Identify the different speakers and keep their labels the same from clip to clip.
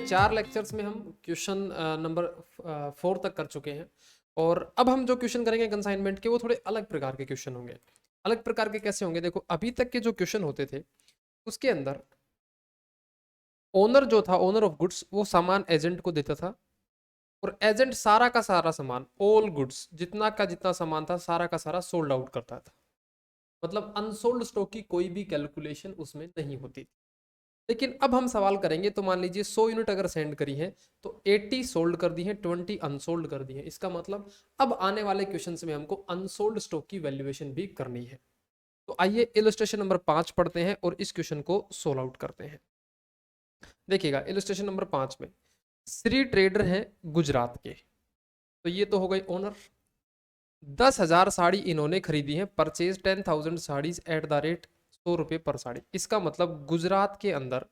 Speaker 1: 4 lectures में हम question number 4 तक कर चुके हैं और अब हम जो क्वेश्चन करेंगे कंसाइनमेंट के वो थोड़े अलग प्रकार के क्वेश्चन होंगे। अलग प्रकार के कैसे होंगे? देखो, अभी तक के जो क्वेश्चन होते थे उसके अंदर ओनर जो था, ओनर ऑफ गुड्स, वो सामान एजेंट को देता था और एजेंट सारा का सारा सामान, ऑल गुड्स, जितना का जितना सामान था सारा का सारा सोल्ड आउट करता था। मतलब अनसोल्ड स्टॉक की कोई भी कैलकुलेशन उसमें नहीं होती थी। लेकिन अब हम सवाल करेंगे तो मान लीजिए 100 यूनिट अगर सेंड करी है तो 80 सोल्ड कर दी है, 20 अनसोल्ड कर दी है। इसका मतलब अब आने वाले क्वेश्चन में हमको अनसोल्ड स्टॉक की वैल्यूएशन भी करनी है। तो आइए इलस्ट्रेशन नंबर 5 पढ़ते हैं और इस क्वेश्चन को सोल्व आउट करते हैं। देखिएगा इलस्ट्रेशन नंबर 5 में श्री ट्रेडर है गुजरात के, तो ये तो हो गई ओनर। 10,000 साड़ी इन्होंने खरीदी है, purchase 10,000 saris at the rate 100 रुपये पर साड़ी। इसका मतलब गुजरात के अंदर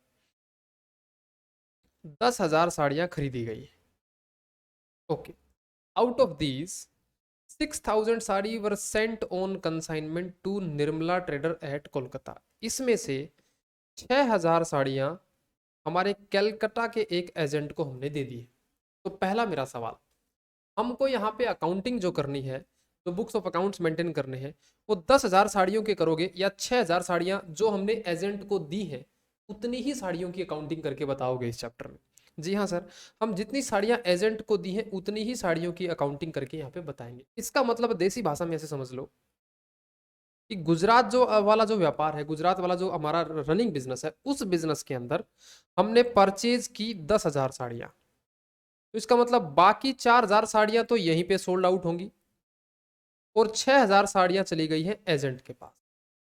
Speaker 1: 10,000 साड़ियां खरीदी गई है। Okay, out of these 6,000 sari were sent on consignment to Nirmala trader at Kolkata. इसमें से 6,000 साड़ियां हमारे कलकत्ता के एक एजेंट को हमने दे दी है। तो पहला मेरा सवाल, हमको यहाँ पे अकाउंटिंग जो करनी है, जो बुक्स ऑफ अकाउंट्स मेंटेन करने हैं, वो 10,000 साड़ियों के करोगे या 6,000 साड़ियां जो हमने एजेंट को दी है उतनी ही साड़ियों की अकाउंटिंग करके बताओगे इस चैप्टर में? जी हाँ सर, हम जितनी साड़ियां एजेंट को दी हैं उतनी ही साड़ियों की अकाउंटिंग करके यहाँ पे बताएंगे। इसका मतलब देसी भाषा में ऐसे समझ लो कि गुजरात जो वाला जो व्यापार है, गुजरात वाला जो हमारा रनिंग बिजनेस है, उस बिजनेस के अंदर हमने परचेज की 10,000 साड़ियां, तो इसका मतलब बाकी 4,000 साड़ियां तो यहीं पे सोल्ड आउट होंगी और 6,000 साड़ियां चली गई हैं एजेंट के पास।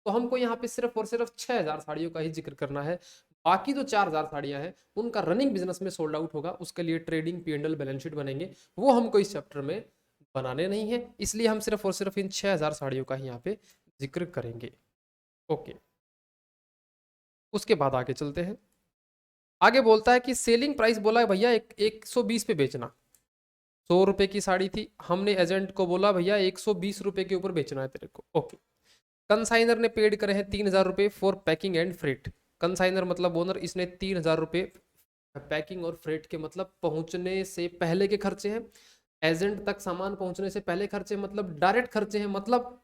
Speaker 1: तो हमको यहाँ पे सिर्फ और सिर्फ 6,000 साड़ियों का ही जिक्र करना है। बाकी जो 4,000 साड़ियां हैं उनका रनिंग बिजनेस में सोल्ड आउट होगा, उसके लिए ट्रेडिंग P&L बैलेंस शीट बनेंगे, वो हमको इस चैप्टर में बनाने नहीं है। इसलिए हम सिर्फ और सिर्फ इन 6,000 साड़ियों का ही यहाँ पे जिक्र करेंगे। ओके, उसके बाद आगे चलते हैं। आगे बोलता है कि सेलिंग प्राइस बोला है भैया 120 पे बेचना। 100 रुपए की साड़ी थी, हमने एजेंट को बोला भैया 120 रुपए के ऊपर बेचना है तेरे को। ओके, कंसाइनर ने पेड करे हैं 3,000 रुपए for packing and freight. Consignor मतलब ओनर, इसने 3,000 रुपए पैकिंग और फ्रेट के मतलब पहुंचने से पहले के खर्चे हैं, एजेंट तक सामान पहुंचने से पहले खर्चे, मतलब डायरेक्ट खर्चे हैं। मतलब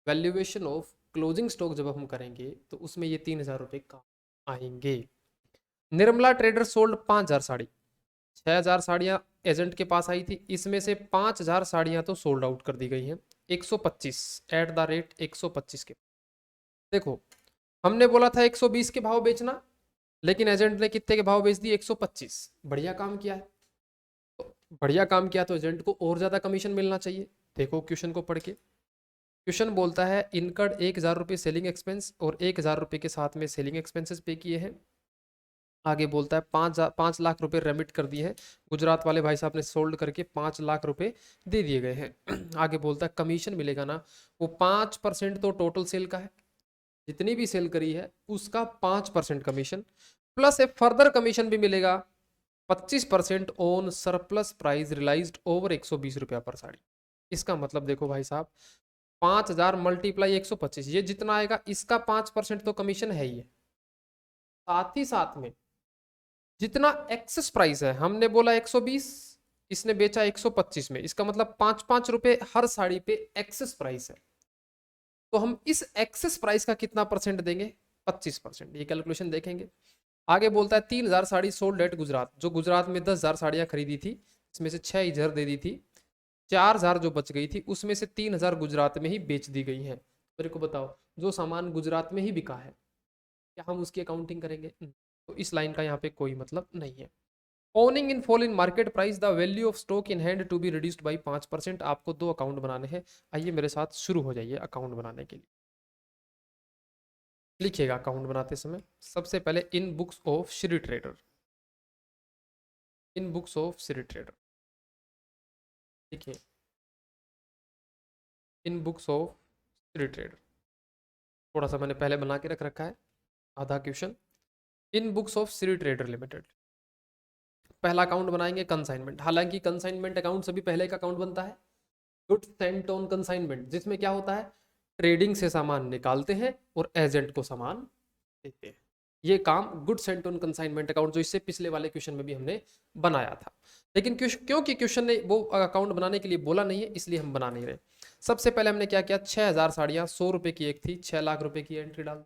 Speaker 1: वैल्यूएशन ऑफ क्लोजिंग स्टॉक जब हम करेंगे तो उसमें ये 3,000 रुपए काम आएंगे। निर्मला ट्रेडर सोल्ड 5,000 साड़ी, 6,000 साड़ियां एजेंट के पास आई थी, इसमें से 5,000 साड़ियां तो सोल्ड आउट कर दी गई हैं 125 एट द रेट 125 के। देखो, हमने बोला था 120 के भाव बेचना, लेकिन एजेंट ने कितने के भाव बेच दिए? 125। बढ़िया काम किया है। तो बढ़िया काम किया तो एजेंट को और ज्यादा कमीशन मिलना चाहिए। देखो क्वेश्चन को पढ़ के, क्वेश्चन बोलता है इनकर्ड 1,000 रुपये सेलिंग एक्सपेंस और 1,000 रुपये के साथ में सेलिंग एक्सपेंसेस पे किए हैं। आगे बोलता है 5 लाख रुपए रेमिट कर दिए हैं, गुजरात वाले भाई साहब ने सोल्ड करके 5 लाख रुपए दे दिए गए हैं। आगे बोलता है कमीशन मिलेगा ना, वो 5% तो टोटल सेल का है, जितनी भी सेल करी है उसका 5% commission, plus a further commission भी मिलेगा 25% on surplus price realised over 120 रुपया पर साड़ी। इसका मतलब देखो भाई साहब, 5,000 मल्टीप्लाई 125, ये जितना आएगा इसका 5% तो कमीशन है ही है। साथ ही साथ में जितना एक्सेस प्राइस है, हमने बोला 120, इसने बेचा 125 में, इसका मतलब 5-5 रुपए हर साड़ी पे एक्सेस प्राइस है। तो हम इस एक्सेस प्राइस का कितना परसेंट देंगे? 25%। ये कैलकुलेशन देखेंगे। आगे बोलता है 3,000 साड़ी सोल्ड एट गुजरात, जो गुजरात में 10,000 साड़ियां खरीदी थी, इसमें से 6 इधर दे दी थी, 4,000 जो बच गई थी उसमें से 3,000 गुजरात में ही बेच दी गई है। मेरे को बताओ, जो सामान गुजरात में ही बिका है क्या हम उसकी अकाउंटिंग करेंगे? तो इस लाइन का यहाँ पे कोई मतलब नहीं है। Owing in fall in market price, the value of stock in hand to be reduced by 5%। आपको 2 अकाउंट बनाने हैं। आइए मेरे साथ शुरू हो जाइए अकाउंट बनाने के लिए। लिखिएगा अकाउंट बनाते समय सबसे पहले in books of Shri Trader, in books of Shri Trader लिखिए, in books of Shri Trader. थोड़ा सा मैंने पहले बना के रख रखा है आधा question. In books of Shri trader limited, पहला अकाउंट बनाएंगे कंसाइनमेंट। हालांकि कंसाइनमेंट अकाउंट सभी पहले का अकाउंट बनता है गुड्स सेंट ऑन कंसाइनमेंट, जिसमें क्या होता है, ट्रेडिंग से सामान निकालते हैं और एजेंट को सामान देते हैं। ये काम goods sent on consignment account, जो इससे पिछले वाले क्वेश्चन में भी हमने बनाया था, लेकिन क्योंकि क्वेश्चन ने वो अकाउंट बनाने के लिए बोला नहीं है, इसलिए हम बना नहीं रहे। सबसे पहले हमने क्या किया, 6,000 साड़ियाँ 100 रुपए की एक थी, 6 लाख रुपए की एंट्री डाल दी।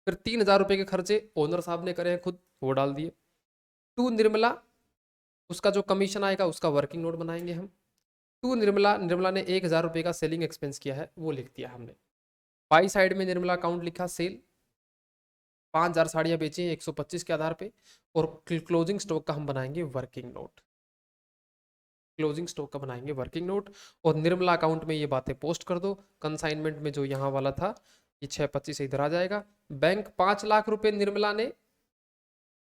Speaker 1: फिर 3,000 रुपए के खर्चे ओनर साहब ने करे हैं खुद, वो डाल दिए। टू निर्मला, उसका जो कमीशन आएगा उसका वर्किंग नोट बनाएंगे हम। टू निर्मला, निर्मला ने 1,000 रुपए का सेलिंग एक्सपेंस किया है, वो लिख दिया हमने। बाई साइड में निर्मला अकाउंट लिखा सेल, 5,000 साड़ियाँ बेची हैं 125 के आधार पे, और क्लोजिंग स्टॉक का हम बनाएंगे वर्किंग नोट। क्लोजिंग स्टॉक का बनाएंगे वर्किंग नोट, और निर्मला अकाउंट में ये बातें पोस्ट कर दो। कंसाइनमेंट में जो यहाँ वाला था ये 625 इधर आ जाएगा। बैंक 5 लाख रुपए निर्मला ने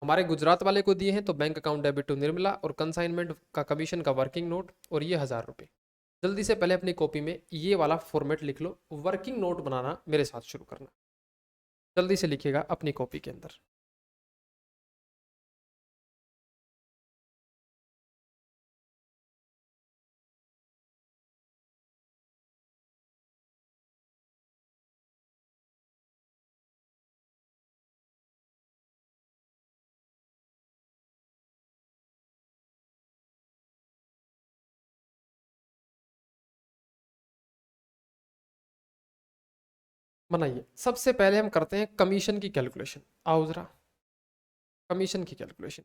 Speaker 1: हमारे गुजरात वाले को दिए हैं, तो bank account debit to Nirmala, और कंसाइनमेंट का कमीशन का वर्किंग नोट, और ये 1,000 रुपए। जल्दी से पहले अपनी कॉपी में ये वाला फॉर्मेट लिख लो, वर्किंग नोट बनाना मेरे साथ शुरू करना। जल्दी से लिखिएगा अपनी कॉपी के अंदर। बनाइए। सबसे पहले हम करते हैं कमीशन की कैलकुलेशन। आओ जरा, कमीशन की कैलकुलेशन।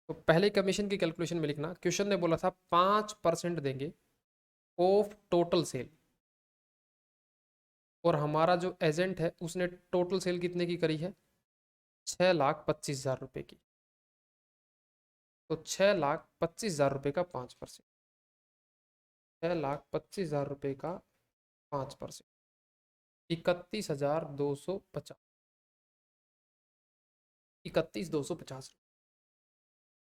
Speaker 1: तो पहले कमीशन की कैलकुलेशन में लिखना, क्वेश्चन ने बोला था 5% देंगे ऑफ टोटल सेल, और हमारा जो एजेंट है उसने टोटल सेल कितने की करी है, 6,25,000 रुपए की। तो 6,25,000 रुपए का 5%, 6,25,000 रुपए का 5%, 31,250, 31,250।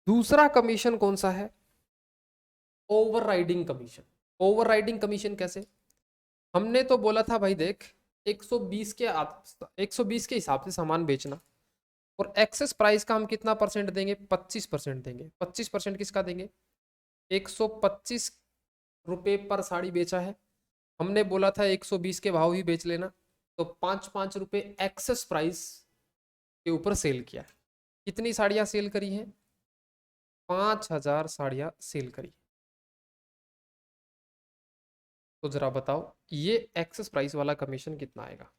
Speaker 1: दूसरा कमीशन कौन सा है, ओवरराइडिंग कमीशन। ओवरराइडिंग कमीशन कैसे, हमने तो बोला था भाई देख, 120 के 120 के हिसाब से सामान बेचना, और एक्सेस प्राइस का हम कितना परसेंट देंगे, 25% देंगे। 25% किसका देंगे, 125 रुपए पर साड़ी बेचा है, हमने बोला था 120 के भाव ही बेच लेना, तो 5-5 रुपए एक्सेस प्राइस के ऊपर सेल किया है। कितनी साड़ियां सेल करी हैं, 5,000 साड़ियां सेल करी। तो जरा बताओ ये एक्सेस प्राइस वाला कमीशन कितना आएगा,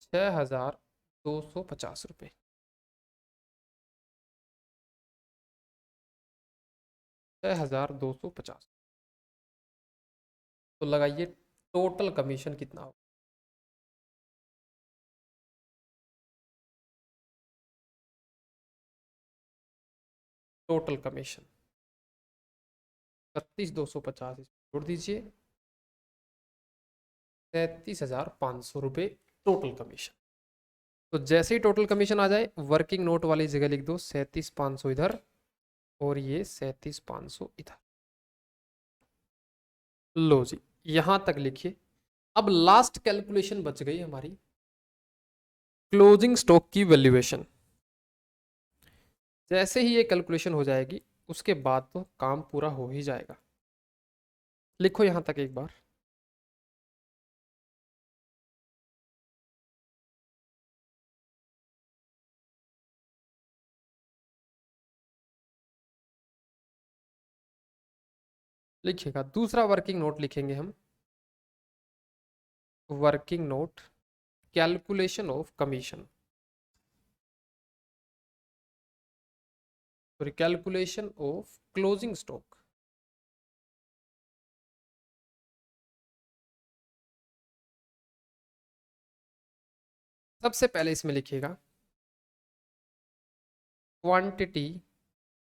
Speaker 1: 6,250 रुपये। 6,250। तो लगाइए टोटल कमीशन कितना हो, टोटल कमीशन 31,250 जोड़ दीजिए, 33,500 रुपये टोटल कमीशन। तो जैसे ही टोटल कमीशन आ जाए, वर्किंग नोट वाली जगह लिख दो 37,500 इधर, और ये 37,500 इधर। लो जी, यहां तक लिखिए। अब लास्ट कैलकुलेशन बच गई हमारी, क्लोजिंग स्टॉक की वैल्यूएशन। जैसे ही ये कैलकुलेशन हो जाएगी, उसके बाद तो काम पूरा हो ही जाएगा। लिखो यहां तक एक बार। लिखिएगा, दूसरा वर्किंग नोट लिखेंगे हम, working note calculation of commission, sorry calculation of closing stock. सबसे पहले इसमें लिखिएगा क्वांटिटी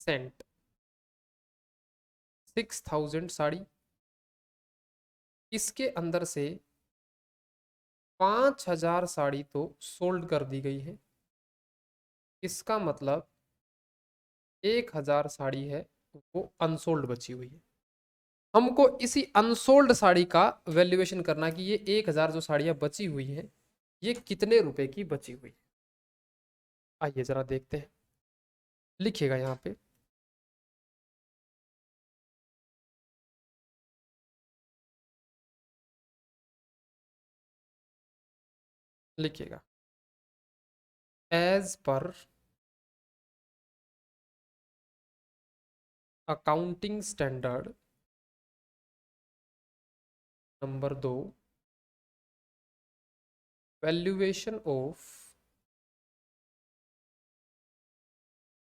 Speaker 1: सेंट 6,000 साड़ी, इसके अंदर से 5,000 साड़ी तो सोल्ड कर दी गई है, इसका मतलब 1,000 साड़ी है वो अनसोल्ड बची हुई है। हमको इसी अनसोल्ड साड़ी का वैल्यूएशन करना कि ये 1,000 जो साड़ियां बची हुई हैं ये कितने रुपए की बची हुई है। आइए जरा देखते हैं, लिखिएगा यहाँ पे लिखिएगा, as per accounting standard number 2, valuation of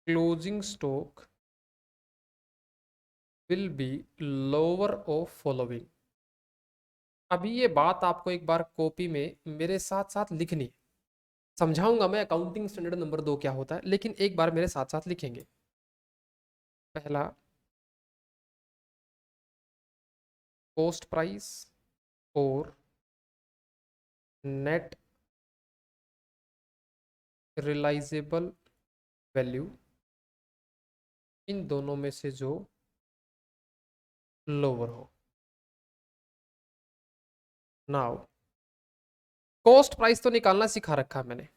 Speaker 1: closing stock will be lower of following. अभी ये बात आपको एक बार कॉपी में मेरे साथ साथ लिखनी है। समझाऊंगा मैं अकाउंटिंग स्टैंडर्ड नंबर 2 क्या होता है, लेकिन एक बार मेरे साथ साथ लिखेंगे। पहला, कॉस्ट प्राइस और नेट रियलाइजेबल वैल्यू, इन दोनों में से जो लोअर हो। नाउ कॉस्ट प्राइस तो निकालना सिखा रखा है मैंने।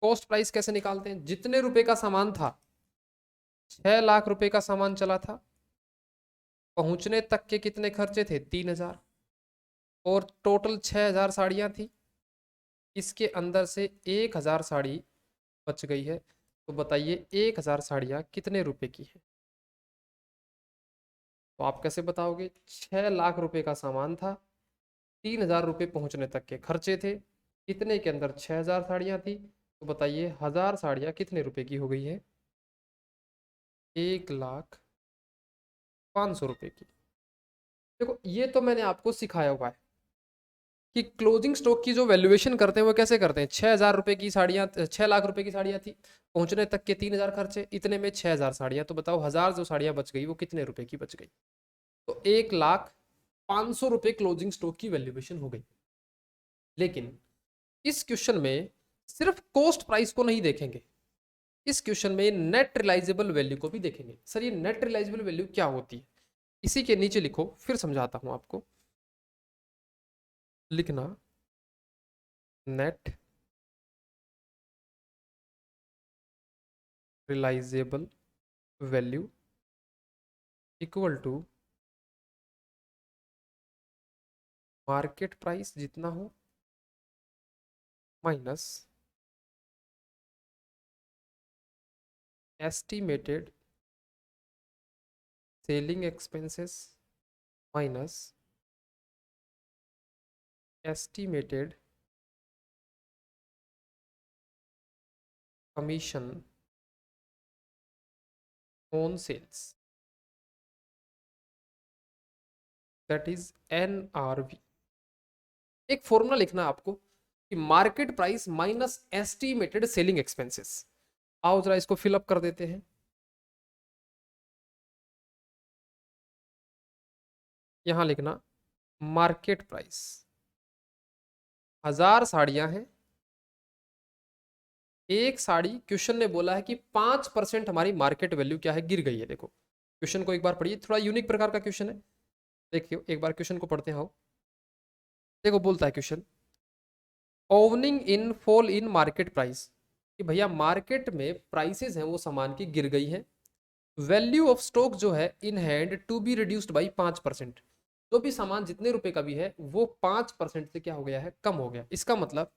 Speaker 1: कॉस्ट प्राइस कैसे निकालते हैं? जितने रुपए का सामान था, 6 लाख रुपए का सामान चला था, पहुंचने तक के कितने खर्चे थे? 3,000, और टोटल 6,000 साड़ियां थी। इसके अंदर से 1,000 साड़ी बच गई है। तो बताइए 1,000 साड़ियां कितने रुपए की है? तो आप कैसे बताओगे? 6 लाख रुपए का सामान था, 3,000 रुपये पहुंचने तक के खर्चे थे, कितने के अंदर 6,000 साड़ियाँ थी। तो बताइए 1,000 साड़ियाँ कितने रुपए की हो गई है? 1,05,100 रुपये की। देखो ये तो मैंने आपको सिखाया हुआ है कि क्लोजिंग स्टॉक की जो वैल्यूएशन करते हैं वो कैसे करते हैं। 6,000 रुपये की साड़ियाँ, 6 लाख रुपए की साड़ियाँ थी, पहुंचने तक के 3,000 खर्चे, इतने में 6,000 साड़ियाँ। तो बताओ 1,000 जो साड़ियाँ बच गई वो कितने रुपए की बच गई? तो 1,05,000 रुपये क्लोजिंग स्टॉक की वैल्यूएशन हो गई। लेकिन इस क्वेश्चन में सिर्फ कॉस्ट प्राइस को नहीं देखेंगे, इस क्वेश्चन में नेट रियलाइजेबल वैल्यू को भी देखेंगे। सर ये नेट रियलाइजेबल वैल्यू क्या होती है? इसी के नीचे लिखो, फिर समझाता हूं आपको। लिखना, net realisable value equal to market price जितना हो minus estimated selling expenses minus estimated commission on sales, that is NRV। एक फॉर्मूला लिखना आपको कि market price minus estimated selling expenses. आओ जरा इसको फिलअप कर देते हैं। यहां लिखना, मार्केट प्राइस, 1,000 साड़ियां हैं, एक साड़ी, क्वेश्चन ने बोला है कि 5% हमारी मार्केट वैल्यू क्या है, गिर गई है। देखो क्वेश्चन को एक बार पढ़िए, थोड़ा यूनिक प्रकार का क्वेश्चन है। देखियो एक बार क्वेश्चन को पढ़ते हैं। देखो बोलता है question, owing in fall in market price, कि भैया मार्केट में प्राइसेस हैं वो सामान की गिर गई है। वैल्यू ऑफ स्टॉक जो है in hand to be reduced by 5%। जो भी सामान जितने रुपए का भी है वो 5% से क्या हो गया है, कम हो गया। इसका मतलब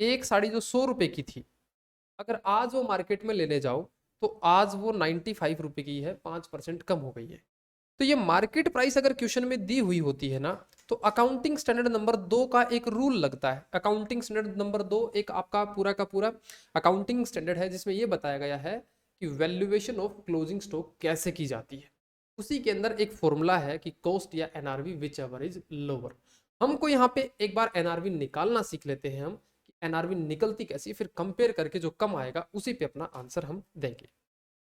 Speaker 1: एक साड़ी जो 100 रुपए की थी, अगर आज वो मार्केट में लेने जाओ तो आज वो 95 रुपए की है, 5% कम हो गई है। तो ये मार्केट प्राइस अगर क्वेश्चन में दी हुई होती है ना, तो अकाउंटिंग स्टैंडर्ड नंबर 2 का एक रूल लगता है। अकाउंटिंग स्टैंडर्ड नंबर 2 एक आपका पूरा का पूरा अकाउंटिंग स्टैंडर्ड है, जिसमें ये बताया गया है कि वैल्यूएशन ऑफ क्लोजिंग स्टॉक कैसे की जाती है। उसी के अंदर एक फॉर्मूला है कि कॉस्ट या NRV which ever is lower. हमको यहाँ पे एक बार एनआरवी निकालना सीख लेते हैं हम, कि एनआरवी निकलती कैसी, फिर कंपेयर करके जो कम आएगा उसी पे अपना आंसर हम देंगे।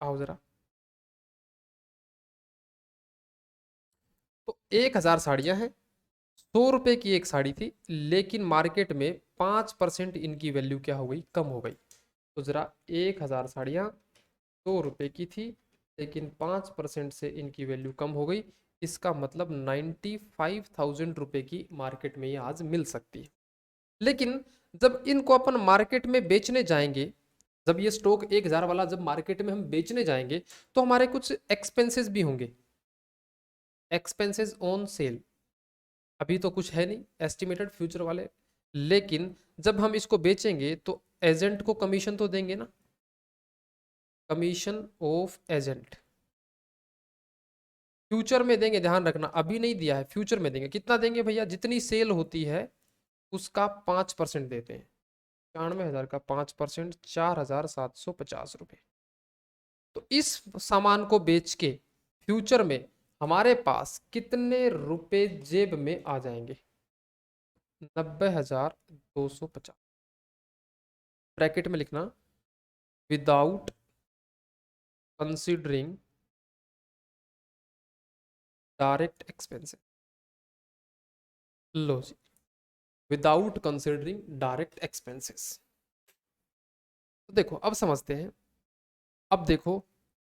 Speaker 1: आओ जरा, तो 1,000 साड़ियां हैं, 100 रुपए की एक साड़ी थी, लेकिन मार्केट में 5% इनकी वैल्यू क्या हो गई, कम हो गई। तो जरा 1,000 साड़ियां 100 रुपए की थी, लेकिन 5% से इनकी वैल्यू कम हो गई। इसका मतलब 95,000 रुपए की मार्केट में ये आज मिल सकती है। लेकिन जब इनको अपन मार्केट में बेचने जाएंगे, जब ये स्टॉक 1,000 वाला जब मार्केट में हम बेचने जाएंगे, तो हमारे कुछ एक्सपेंसेस भी होंगे, एक्सपेंसेस ऑन सेल। अभी तो कुछ है नहीं एस्टिमेटेड फ्यूचर वाले, लेकिन जब हम इसको बेचेंगे तो एजेंट को कमीशन तो देंगे ना, कमीशन ऑफ एजेंट फ्यूचर में देंगे, ध्यान रखना, अभी नहीं दिया है, फ्यूचर में देंगे। कितना देंगे भैया? जितनी सेल होती है उसका 5% देते हैं। 94,000 का 5%, 4,750 रुपये। तो इस सामान को बेच के फ्यूचर में हमारे पास कितने रुपए जेब में आ जाएंगे? 90,250। ब्रैकेट में लिखना, विदाउट कंसिडरिंग डायरेक्ट एक्सपेंसेस। लो जी, विदाउट कंसिडरिंग डायरेक्ट एक्सपेंसेस। तो देखो अब समझते हैं। अब देखो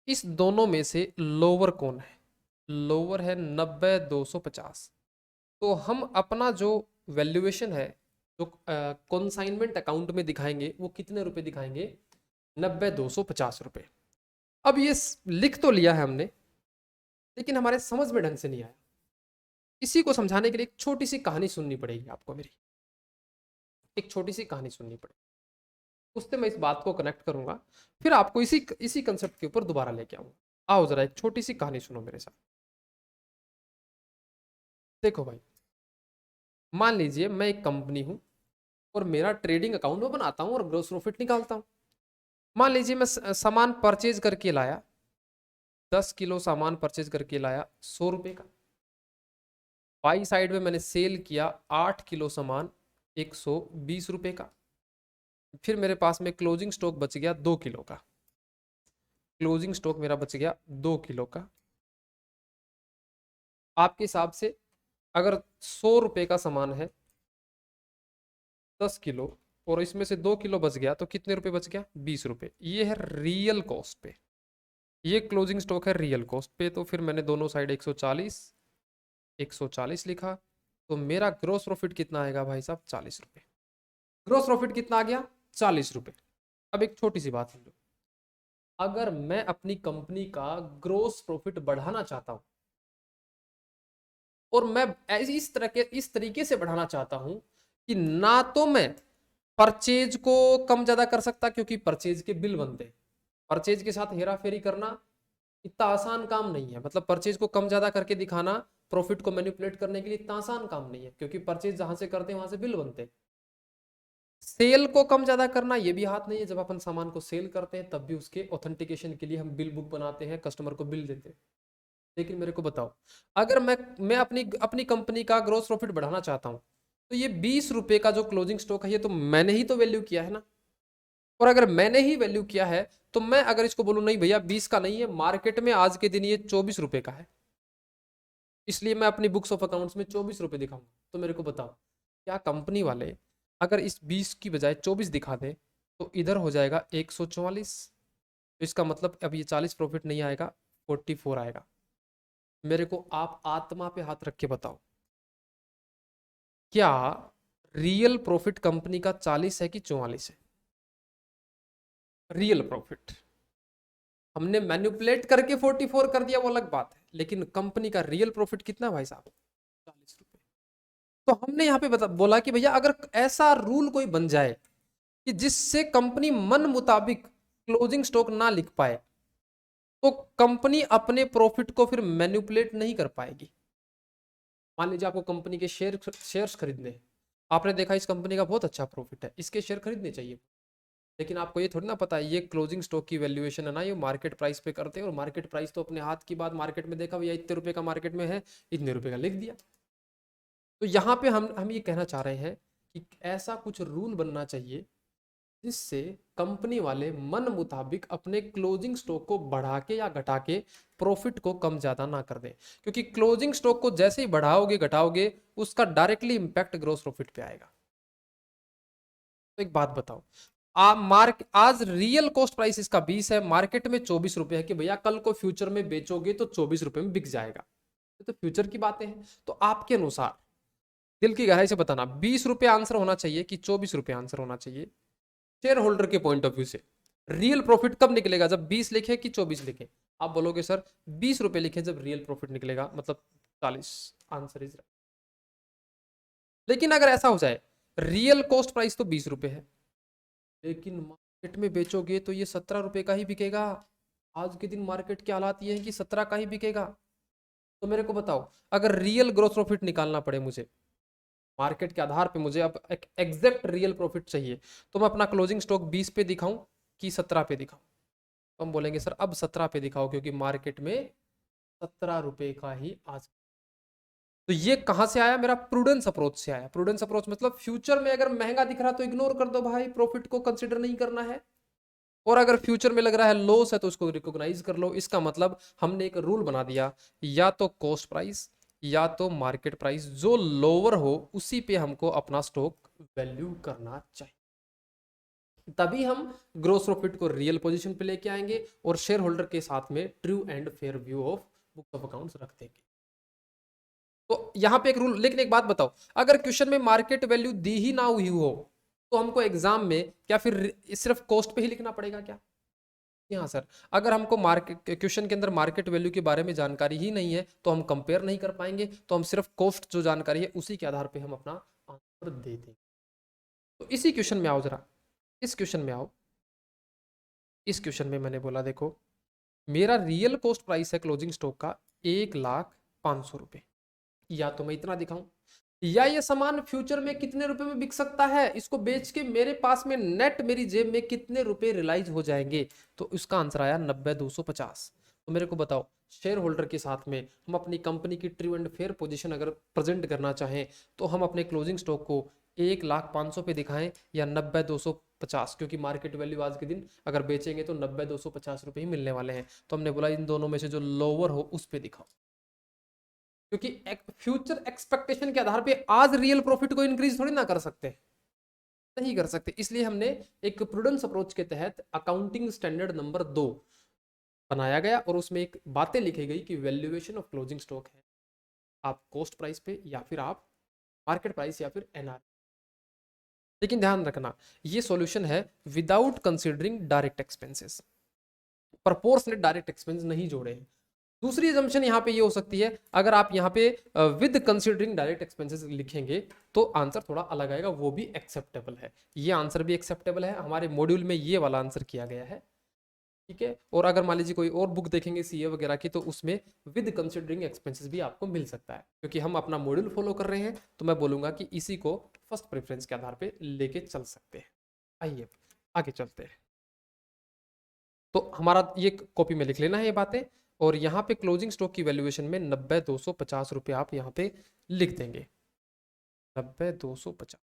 Speaker 1: इस दोनों में से लोअर कौन है? लोअर है 90,250। तो हम अपना जो वैल्यूएशन है, जो कॉन्साइनमेंट अकाउंट में दिखाएंगे, वो कितने रुपए दिखाएंगे? 90,250 रुपये। अब ये लिख तो लिया है हमने, लेकिन हमारे समझ में ढंग से नहीं आया। इसी को समझाने के लिए एक छोटी सी कहानी सुननी पड़ेगी आपको मेरी, एक छोटी सी कहानी सुननी पड़ेगी, उससे मैं इस बात को कनेक्ट करूंगा, फिर आपको इसी इसी कंसेप्ट के ऊपर दोबारा लेके आऊंगा। आओ जरा एक छोटी सी कहानी सुनो मेरे साथ। देखो भाई, मान लीजिए मैं एक कंपनी हूं और मेरा ट्रेडिंग अकाउंट में बनाता हूं और ग्रोस प्रॉफिट निकालता हूं। मान लीजिए मैं सामान परचेज करके लाया, 10 किलो सामान परचेज करके लाया 100 रुपए का। बाई साइड में मैंने सेल किया 8 किलो सामान 120 रुपए का। फिर मेरे पास में क्लोजिंग स्टॉक बच गया 2 किलो का। क्लोजिंग स्टॉक मेरा बच गया 2 किलो का। आपके हिसाब से अगर 100 रुपए का सामान है 10 किलो, और इसमें से 2 किलो बच गया, तो कितने रुपए बच गया? 20 रुपए। ये है रियल कॉस्ट पे, ये क्लोजिंग स्टॉक है रियल कॉस्ट पे। तो फिर मैंने दोनों साइड 140 140 लिखा। तो मेरा ग्रोस प्रॉफिट कितना आएगा भाई साहब? 40 रुपए। ग्रोस प्रॉफिट कितना आ गया? 40 रुपए। अब एक छोटी सी बात समझो, अगर मैं अपनी कंपनी का ग्रोस प्रॉफिट बढ़ाना चाहता हूं, और मैं इस तरीके से बढ़ाना चाहता हूं कि ना तो मैं परचेज को कम ज्यादा कर सकता, क्योंकि परचेज के बिल बनते हैं, परचेज के साथ हेरा फेरी करना इतना आसान काम नहीं है। मतलब परचेज को कम ज्यादा करके दिखाना प्रॉफिट को मैनिपुलेट करने के लिए इतना आसान काम नहीं है, क्योंकि परचेज जहां से करते हैं वहां से बिल बनते हैं। सेल को कम ज्यादा करना ये भी हाथ नहीं है, जब अपन सामान को सेल करते हैं तब भी उसके ऑथेंटिकेशन के लिए हम बिल बुक बनाते हैं, कस्टमर को बिल देते हैं। लेकिन मेरे को बताओ, अगर मैं अपनी अपनी कंपनी का ग्रोस प्रॉफिट बढ़ाना चाहता हूं, तो ये 20 रुपए का जो क्लोजिंग स्टॉक है, ये तो मैंने ही तो वैल्यू किया है ना। और अगर मैंने ही वैल्यू किया है, तो मैं अगर इसको बोलूं नहीं भैया 20 का नहीं है, मार्केट में आज के दिन ये 24 रुपए का है, इसलिए मैं अपनी बुक्स ऑफ अकाउंट्स में 24 रुपए दिखाऊंगा, तो मेरे को बताओ, क्या कंपनी वाले अगर इस 20 की बजाय 24 दिखा दे, तो इधर हो जाएगा 144। तो इसका मतलब अब ये 40 प्रॉफिट नहीं आएगा, 44 आएगा। मेरे को आप आत्मा पे हाथ रख के बताओ, क्या रियल प्रॉफिट कंपनी का 40 है कि 44 है? रियल प्रॉफिट हमने मैन्युपुलेट करके 44 कर दिया, वो अलग बात है, लेकिन कंपनी का रियल प्रॉफिट कितना है भाई साहब? 40 रुपए। तो हमने यहाँ पे बोला कि भैया अगर ऐसा रूल कोई बन जाए कि जिससे कंपनी मन मुताबिक क्लोजिंग स्टॉक ना लिख पाए, तो कंपनी अपने प्रॉफिट को फिर मैन्युपुलेट नहीं कर पाएगी। मान लीजिए आपको कंपनी के शेयर्स खरीदने हैं, आपने देखा इस कंपनी का बहुत अच्छा प्रॉफिट है, इसके शेयर खरीदने चाहिए, लेकिन आपको ये थोड़ी ना पता है ये क्लोजिंग स्टॉक की वैल्यूएशन है ना, ये मार्केट प्राइस पे करते हैं, और मार्केट प्राइस तो अपने हाथ की बात, मार्केट में देखा भैया इतने रुपए का मार्केट में है, इतने रुपए का लिख दिया। तो यहाँ पे हम ये कहना चाह रहे हैं कि ऐसा कुछ रूल बनना चाहिए जिससे कंपनी वाले मन मुताबिक अपने क्लोजिंग स्टॉक को बढ़ा के या घटा के प्रॉफिट को कम ज्यादा ना कर दें, क्योंकि क्लोजिंग स्टॉक को जैसे ही बढ़ाओगे घटाओगे उसका डायरेक्टली इंपैक्ट ग्रोस प्रॉफिट पे आएगा। तो एक बात बताओ, आज रियल कॉस्ट प्राइस इसका 20 है, मार्केट में 24 रुपए है, कि भैया कल को फ्यूचर में बेचोगे तो 24 रुपए में बिक जाएगा, तो फ्यूचर की बातें हैं। तो आपके अनुसार दिल की गहराई से बताना, 20 रुपए आंसर होना चाहिए कि 24 रुपए आंसर होना चाहिए? शेयर होल्डर के पॉइंट ऑफ व्यू से रियल प्रॉफिट कब निकलेगा? जब 20 लिखे कि 24 लिखे? आप बोलोगे सर 20 रुपए लिखे जब रियल प्रॉफिट निकलेगा, मतलब 40। आंसर इज लेकिन अगर ऐसा हो जाए रियल कॉस्ट प्राइस तो 20 रुपए है, लेकिन मार्केट में बेचोगे तो ये 17 रुपए का ही बिकेगा। आज के दिन मार्केट के हालात ये है कि 17 का ही बिकेगा। तो मेरे को बताओ, अगर रियल ग्रोस प्रॉफिट निकालना पड़े मुझे, मार्केट के आधार पे मुझे अब एक एग्जैक्ट रियल प्रॉफिट चाहिए, तो मैं अपना क्लोजिंग स्टॉक 20 पे दिखाऊं कि 17 पे दिखाऊं? तो हम बोलेंगे सर अब 17 पे दिखाओ, क्योंकि मार्केट में 17 रुपए का ही आज। तो ये कहां से आया? मेरा प्रूडेंस अप्रोच से आया। प्रूडेंस अप्रोच मतलब फ्यूचर में अगर महंगा दिख रहा तो इग्नोर कर दो भाई, प्रॉफिट को कंसिडर नहीं करना है। और अगर फ्यूचर में लग रहा है लॉस है तो उसको रिकॉग्नाइज कर लो। इसका मतलब हमने एक रूल बना दिया, या तो कॉस्ट प्राइस या तो मार्केट प्राइस जो लोअर हो उसी पे हमको अपना स्टॉक वैल्यू करना चाहिए। तभी हम ग्रोस प्रॉफिट को रियल पोजीशन पे लेके आएंगे और शेयर होल्डर के साथ में true and fair view of books of accounts रख देंगे। तो यहां पे एक रूल, लेकिन एक बात बताओ, अगर क्वेश्चन में मार्केट वैल्यू दी ही ना हुई हो तो हमको एग्जाम में क्या फिर सिर्फ कॉस्ट पे ही लिखना पड़ेगा क्या? हाँ सर, अगर हमको मार्केट क्वेश्चन के अंदर मार्केट वैल्यू के बारे में जानकारी ही नहीं है तो हम कंपेयर नहीं कर पाएंगे, तो हम सिर्फ कॉस्ट जो जानकारी है उसी के आधार पे हम अपना आंसर दे देंगे। तो इसी क्वेश्चन में आओ जरा, इस क्वेश्चन में आओ। इस क्वेश्चन में मैंने बोला देखो, मेरा रियल कॉस्ट प्राइस है क्लोजिंग स्टॉक का 1,05,000 रुपए, या तो मैं इतना दिखाऊं, या ये सामान फ्यूचर में कितने रुपए में बिक सकता है, इसको बेच के मेरे पास में नेट मेरी जेब में कितने रुपए रियलाइज हो जाएंगे। तो इसका आंसर आया 90,250। तो मेरे को बताओ, शेयर होल्डर के साथ में हम अपनी कंपनी की ट्रू एंड फेयर पोजीशन अगर प्रेजेंट करना चाहें तो हम अपने क्लोजिंग स्टॉक को 1,05,000 पे दिखाएं या 90,250, क्योंकि मार्केट वैल्यू आज के दिन अगर बेचेंगे तो 90,250 रुपए ही मिलने वाले हैं। तो हमने बोला इन दोनों में से जो लोअर हो उस पे दिखाओ, क्योंकि फ्यूचर एक्सपेक्टेशन के आधार पे आज रियल प्रॉफिट को इंक्रीज थोड़ी ना कर सकते, नहीं कर सकते। इसलिए हमने एक प्रूडेंस अप्रोच के तहत अकाउंटिंग स्टैंडर्ड नंबर 2 बनाया गया और उसमें एक बातें लिखी गई कि वैल्यूएशन ऑफ क्लोजिंग स्टॉक है आप कॉस्ट प्राइस पे या फिर आप मार्केट प्राइस या फिर एनआर। लेकिन ध्यान रखना, ये सॉल्यूशन है without considering direct expenses, proportionate direct expense नहीं जोड़े हैं। दूसरी एजम्पशन यहाँ पे ये हो सकती है, अगर आप यहाँ पे विद कंसीडरिंग डायरेक्ट एक्सपेंसेस लिखेंगे तो आंसर थोड़ा अलग आएगा, वो भी एक्सेप्टेबल है। ये आंसर भी एक्सेप्टेबल है, हमारे मॉड्यूल में ये वाला आंसर किया गया है, ठीक है। और अगर मान लीजिए कोई और बुक देखेंगे सीए वगैरह की तो उसमें विद कंसीडरिंग एक्सपेंसेस भी आपको मिल सकता है। क्योंकि हम अपना मॉड्यूल फॉलो कर रहे हैं तो मैं बोलूंगा कि इसी को फर्स्ट प्रेफरेंस के आधार पर लेके चल सकते हैं। आइए आगे चलते हैं। तो हमारा ये कॉपी में लिख लेना है ये बातें, और यहाँ पे क्लोजिंग स्टॉक की वैल्यूएशन में 90,250 रुपए आप यहाँ पे लिख देंगे। 90,250।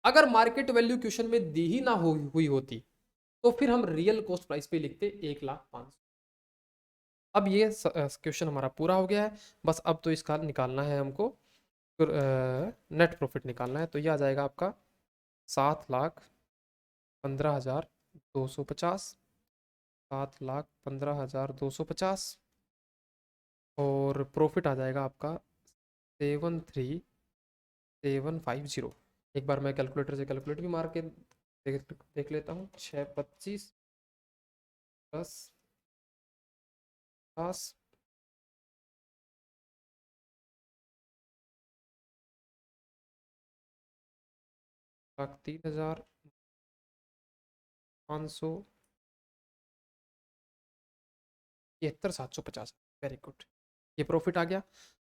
Speaker 1: अगर मार्केट वैल्यू क्वेश्चन में दी ही ना हुई होती तो फिर हम रियल कॉस्ट प्राइस पे लिखते 1,05,000। अब ये क्वेश्चन हमारा पूरा हो गया है, बस अब तो इसका निकालना है हमको, नेट प्रॉफिट निकालना है। तो ये आ जाएगा आपका 7,15,250, 7,15,250, और प्रॉफिट आ जाएगा आपका 7,3750। एक बार मैं कैलकुलेटर से कैलकुलेट भी मार के देख लेता हूँ। 6,25 प्लस 50, 3,500, 73,750। वेरी गुड, ये प्रॉफिट आ गया।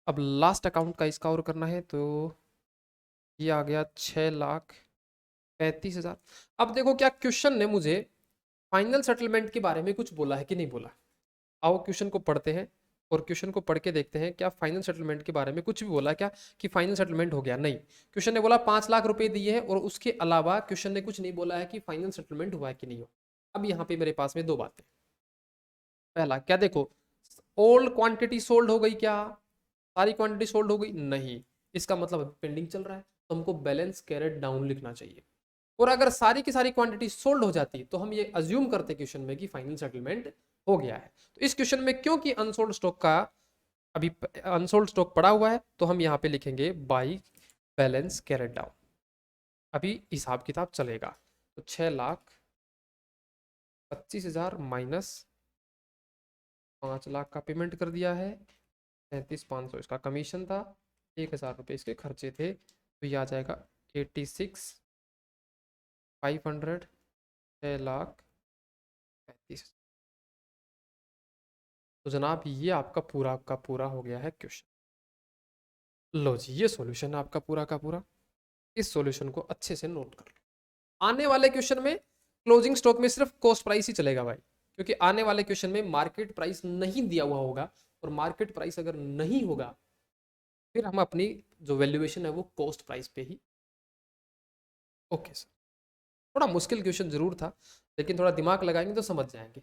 Speaker 1: अब लास्ट अकाउंट का इसका और करना है, तो ये आ गया 6,35,000। अब देखो क्या क्वेश्चन ने मुझे फाइनल सेटलमेंट के बारे में कुछ बोला है कि नहीं बोला। आओ क्वेश्चन को पढ़ते हैं और क्वेश्चन को पढ़ के देखते हैं क्या फाइनल सेटलमेंट के बारे में कुछ भी बोला है क्या, कि फाइनल सेटलमेंट हो गया। नहीं, क्वेश्चन ने बोला 5,00,000 रुपए दिए हैं और उसके अलावा क्वेश्चन ने कुछ नहीं बोला है कि फाइनल सेटलमेंट हुआ है कि नहीं हुआ। अब यहाँ पे मेरे पास में दो बातें। पहला क्या, देखो ऑल क्वांटिटी सोल्ड हो गई क्या, सारी क्वांटिटी सोल्ड हो गई? नहीं, इसका मतलब पेंडिंग चल रहा है, तो हमको बैलेंस कैरेट डाउन लिखना चाहिए। और अगर सारी की सारी क्वांटिटी सोल्ड हो जाती तो हम ये अज्यूम करते क्वेश्चन में कि फाइनल सेटलमेंट हो गया है। तो इस क्वेश्चन में क्योंकि अनसोल्ड स्टॉक का अभी अनसोल्ड स्टॉक पड़ा हुआ है तो हम यहाँ पे लिखेंगे बाई बैलेंस कैरेट डाउन। अभी हिसाब किताब चलेगा। तो 6,25,000 माइनस 5,00,000 का पेमेंट कर दिया है, 37,500 इसका कमीशन था, 1,000 रुपये इसके खर्चे थे। तो तो ये आ जाएगा 86,500, 6,35,000। तो जनाब ये आपका पूरा का पूरा हो गया है क्वेश्चन। लो जी, ये सॉल्यूशन है आपका पूरा का पूरा। इस सॉल्यूशन को अच्छे से नोट कर लो। आने वाले क्वेश्चन में क्लोजिंग स्टॉक में सिर्फ कॉस्ट प्राइस ही चलेगा भाई, क्योंकि आने वाले क्वेश्चन में मार्केट प्राइस नहीं दिया हुआ होगा, और मार्केट प्राइस अगर नहीं होगा फिर हम अपनी जो वैल्यूएशन है वो कॉस्ट प्राइस पे ही। ओके सर, थोड़ा मुश्किल क्वेश्चन जरूर था, लेकिन थोड़ा दिमाग लगाएंगे तो समझ जाएंगे।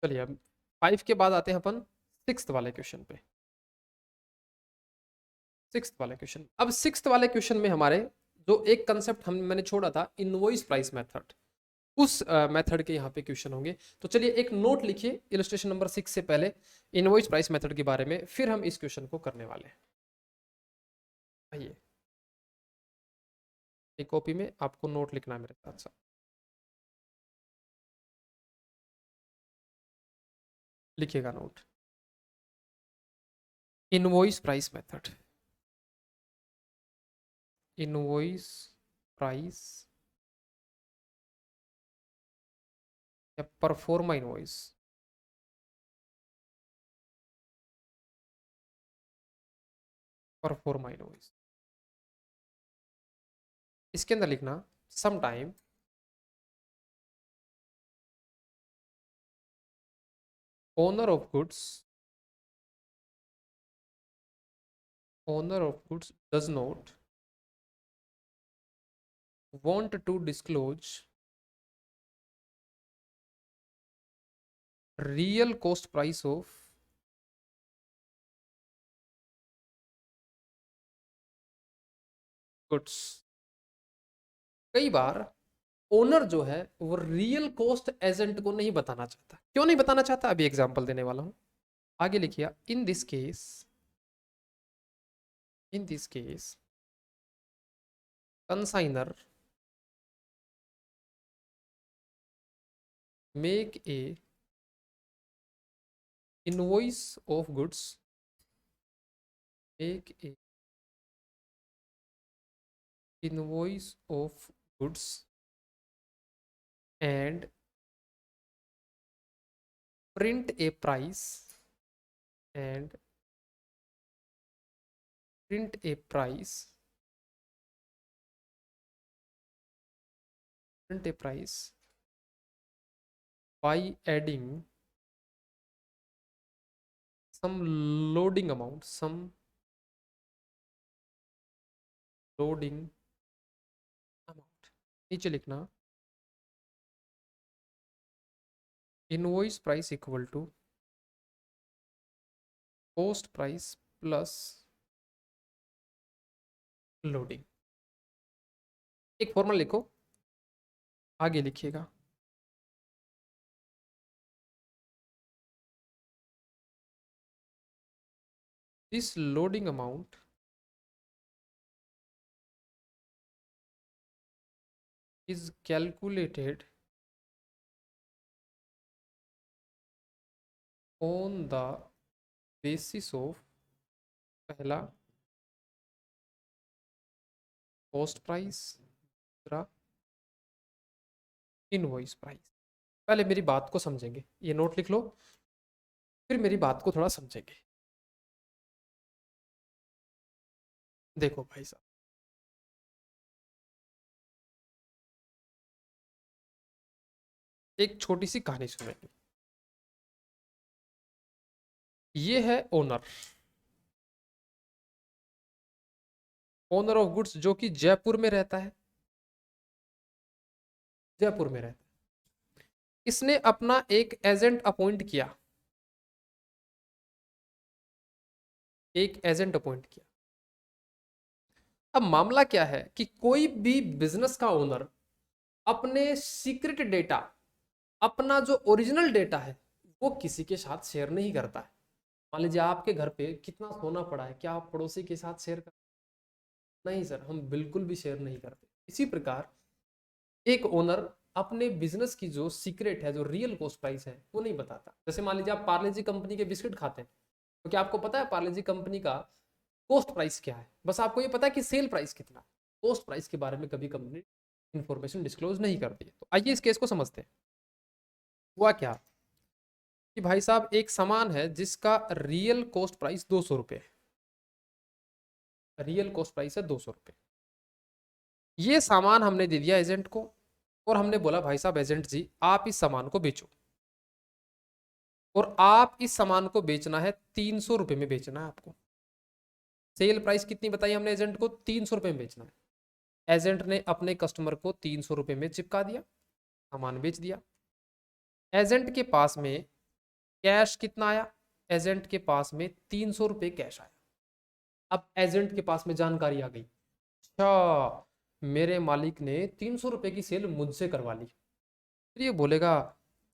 Speaker 1: चलिए अब 5 के बाद आते हैं अपन सिक्स्थ वाले क्वेश्चन पे। सिक्स्थ वाले क्वेश्चन, अब सिक्स्थ वाले क्वेश्चन में हमारे जो एक कंसेप्ट हम मैंने छोड़ा था, इनवॉइस प्राइस मेथड, उस मेथड के यहाँ पे क्वेश्चन होंगे। तो चलिए एक नोट लिखिए इलस्ट्रेशन नंबर 6 से पहले इनवॉइस प्राइस मेथड के बारे में, फिर हम इस क्वेश्चन को करने वाले हैं। आइए, एक कॉपी में आपको नोट लिखना है मेरे साथ साथ। लिखिएगा note, invoice price method, invoice price या परफॉर्मा इनवॉइस, परफॉर्मा इनवॉइस। इसके अंदर लिखना some time owner of goods, owner of goods does not want to disclose real cost price of goods। कई बार ओनर जो है वो रियल कॉस्ट एजेंट को नहीं बताना चाहता। क्यों नहीं बताना चाहता, अभी एग्जांपल देने वाला हूं। आगे लिखिए, in this case consignor make a invoice of goods, make a invoice of goods and print a price and print a price print a price by adding some loading amount, some loading amount। नीचे लिखना invoice price equal to cost price plus loading. एक formula लिखो, आगे लिखिएगा। This loading amount is calculated on the basis of पहला cost price, दूसरा invoice price. पहले मेरी बात को समझेंगे, ये नोट लिख लो, फिर मेरी बात को थोड़ा समझेंगे। देखो भाई साहब, एक छोटी सी कहानी सुनेंगे। ये है ओनर, ओनर ऑफ गुड्स जो कि जयपुर में रहता है, जयपुर में रहता है। इसने अपना एक एजेंट अपॉइंट किया, एक एजेंट अपॉइंट किया। अब मामला क्या है कि कोई भी बिजनेस का ओनर अपने सीक्रेट डेटा, अपना जो ओरिजिनल डेटा है वो किसी के साथ शेयर नहीं करता है। मान लीजिए आपके घर पे कितना सोना पड़ा है, क्या आप पड़ोसी के साथ शेयर कर? नहीं सर, हम बिल्कुल भी शेयर नहीं करते। इसी प्रकार एक ओनर अपने बिजनेस की जो सीक्रेट है, जो रियल कॉस्ट प्राइस है, वो नहीं बताता। जैसे मान लीजिए आप पार्ले जी कंपनी के बिस्किट खाते हैं, तो क्या आपको पता है पार्ले जी कंपनी का कॉस्ट प्राइस क्या है? बस आपको ये पता है कि सेल प्राइस कितना है। कॉस्ट प्राइस के बारे में कभी कंपनी इंफॉर्मेशन डिस्क्लोज नहीं करती है। तो आइए इस केस को समझते हैं। हुआ क्या कि भाई साहब एक सामान है जिसका रियल कॉस्ट प्राइस 200 रुपये है। रियल कॉस्ट प्राइस है 200 रुपये। ये सामान हमने दे दिया एजेंट को और हमने बोला भाई साहब एजेंट जी आप इस सामान को बेचो, और आप इस सामान को बेचना है 300 रुपये में बेचना है आपको। सेल प्राइस कितनी बताई हमने एजेंट को? 300 रुपये में बेचना है। एजेंट ने अपने कस्टमर को 300 रुपये में चिपका दिया, सामान बेच दिया। एजेंट के पास में कैश कितना आया? एजेंट के पास में 300 रुपये कैश आया। अब एजेंट के पास में जानकारी आ गई, अच्छा मेरे मालिक ने 300 रुपये की सेल मुझसे करवा ली। फिर ये बोलेगा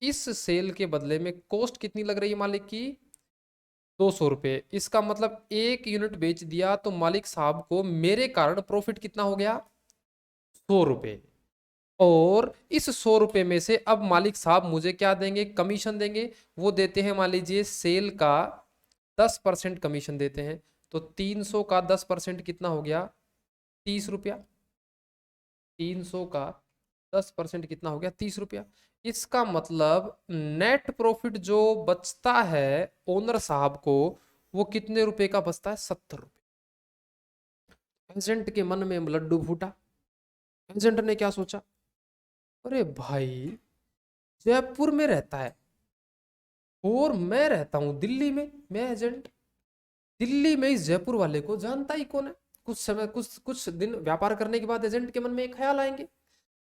Speaker 1: इस सेल के बदले में कॉस्ट कितनी लग रही है मालिक की? 200 रुपये। इसका मतलब एक यूनिट बेच दिया तो मालिक साहब को मेरे कारण प्रॉफिट कितना हो गया? 100 रुपये। और इस 100 रुपये में से अब मालिक साहब मुझे क्या देंगे? कमीशन देंगे। वो देते हैं मान लीजिए सेल का 10% कमीशन देते हैं। तो 300 का 10% कितना हो गया? 30 रुपया। 300 का 10% कितना हो गया? 30 रुपया। इसका मतलब नेट प्रॉफिट जो बचता है ओनर साहब को, वो कितने रुपए का बचता है? 70 रुपये। एजेंट के मन में लड्डू फूटा। एजेंट ने क्या सोचा, अरे भाई जयपुर में रहता है और मैं रहता हूं दिल्ली में, मैं एजेंट दिल्ली में, इस जयपुर वाले को जानता ही कौन है? कुछ समय कुछ दिन व्यापार करने के बाद एजेंट के मन में एक ख्याल आएंगे,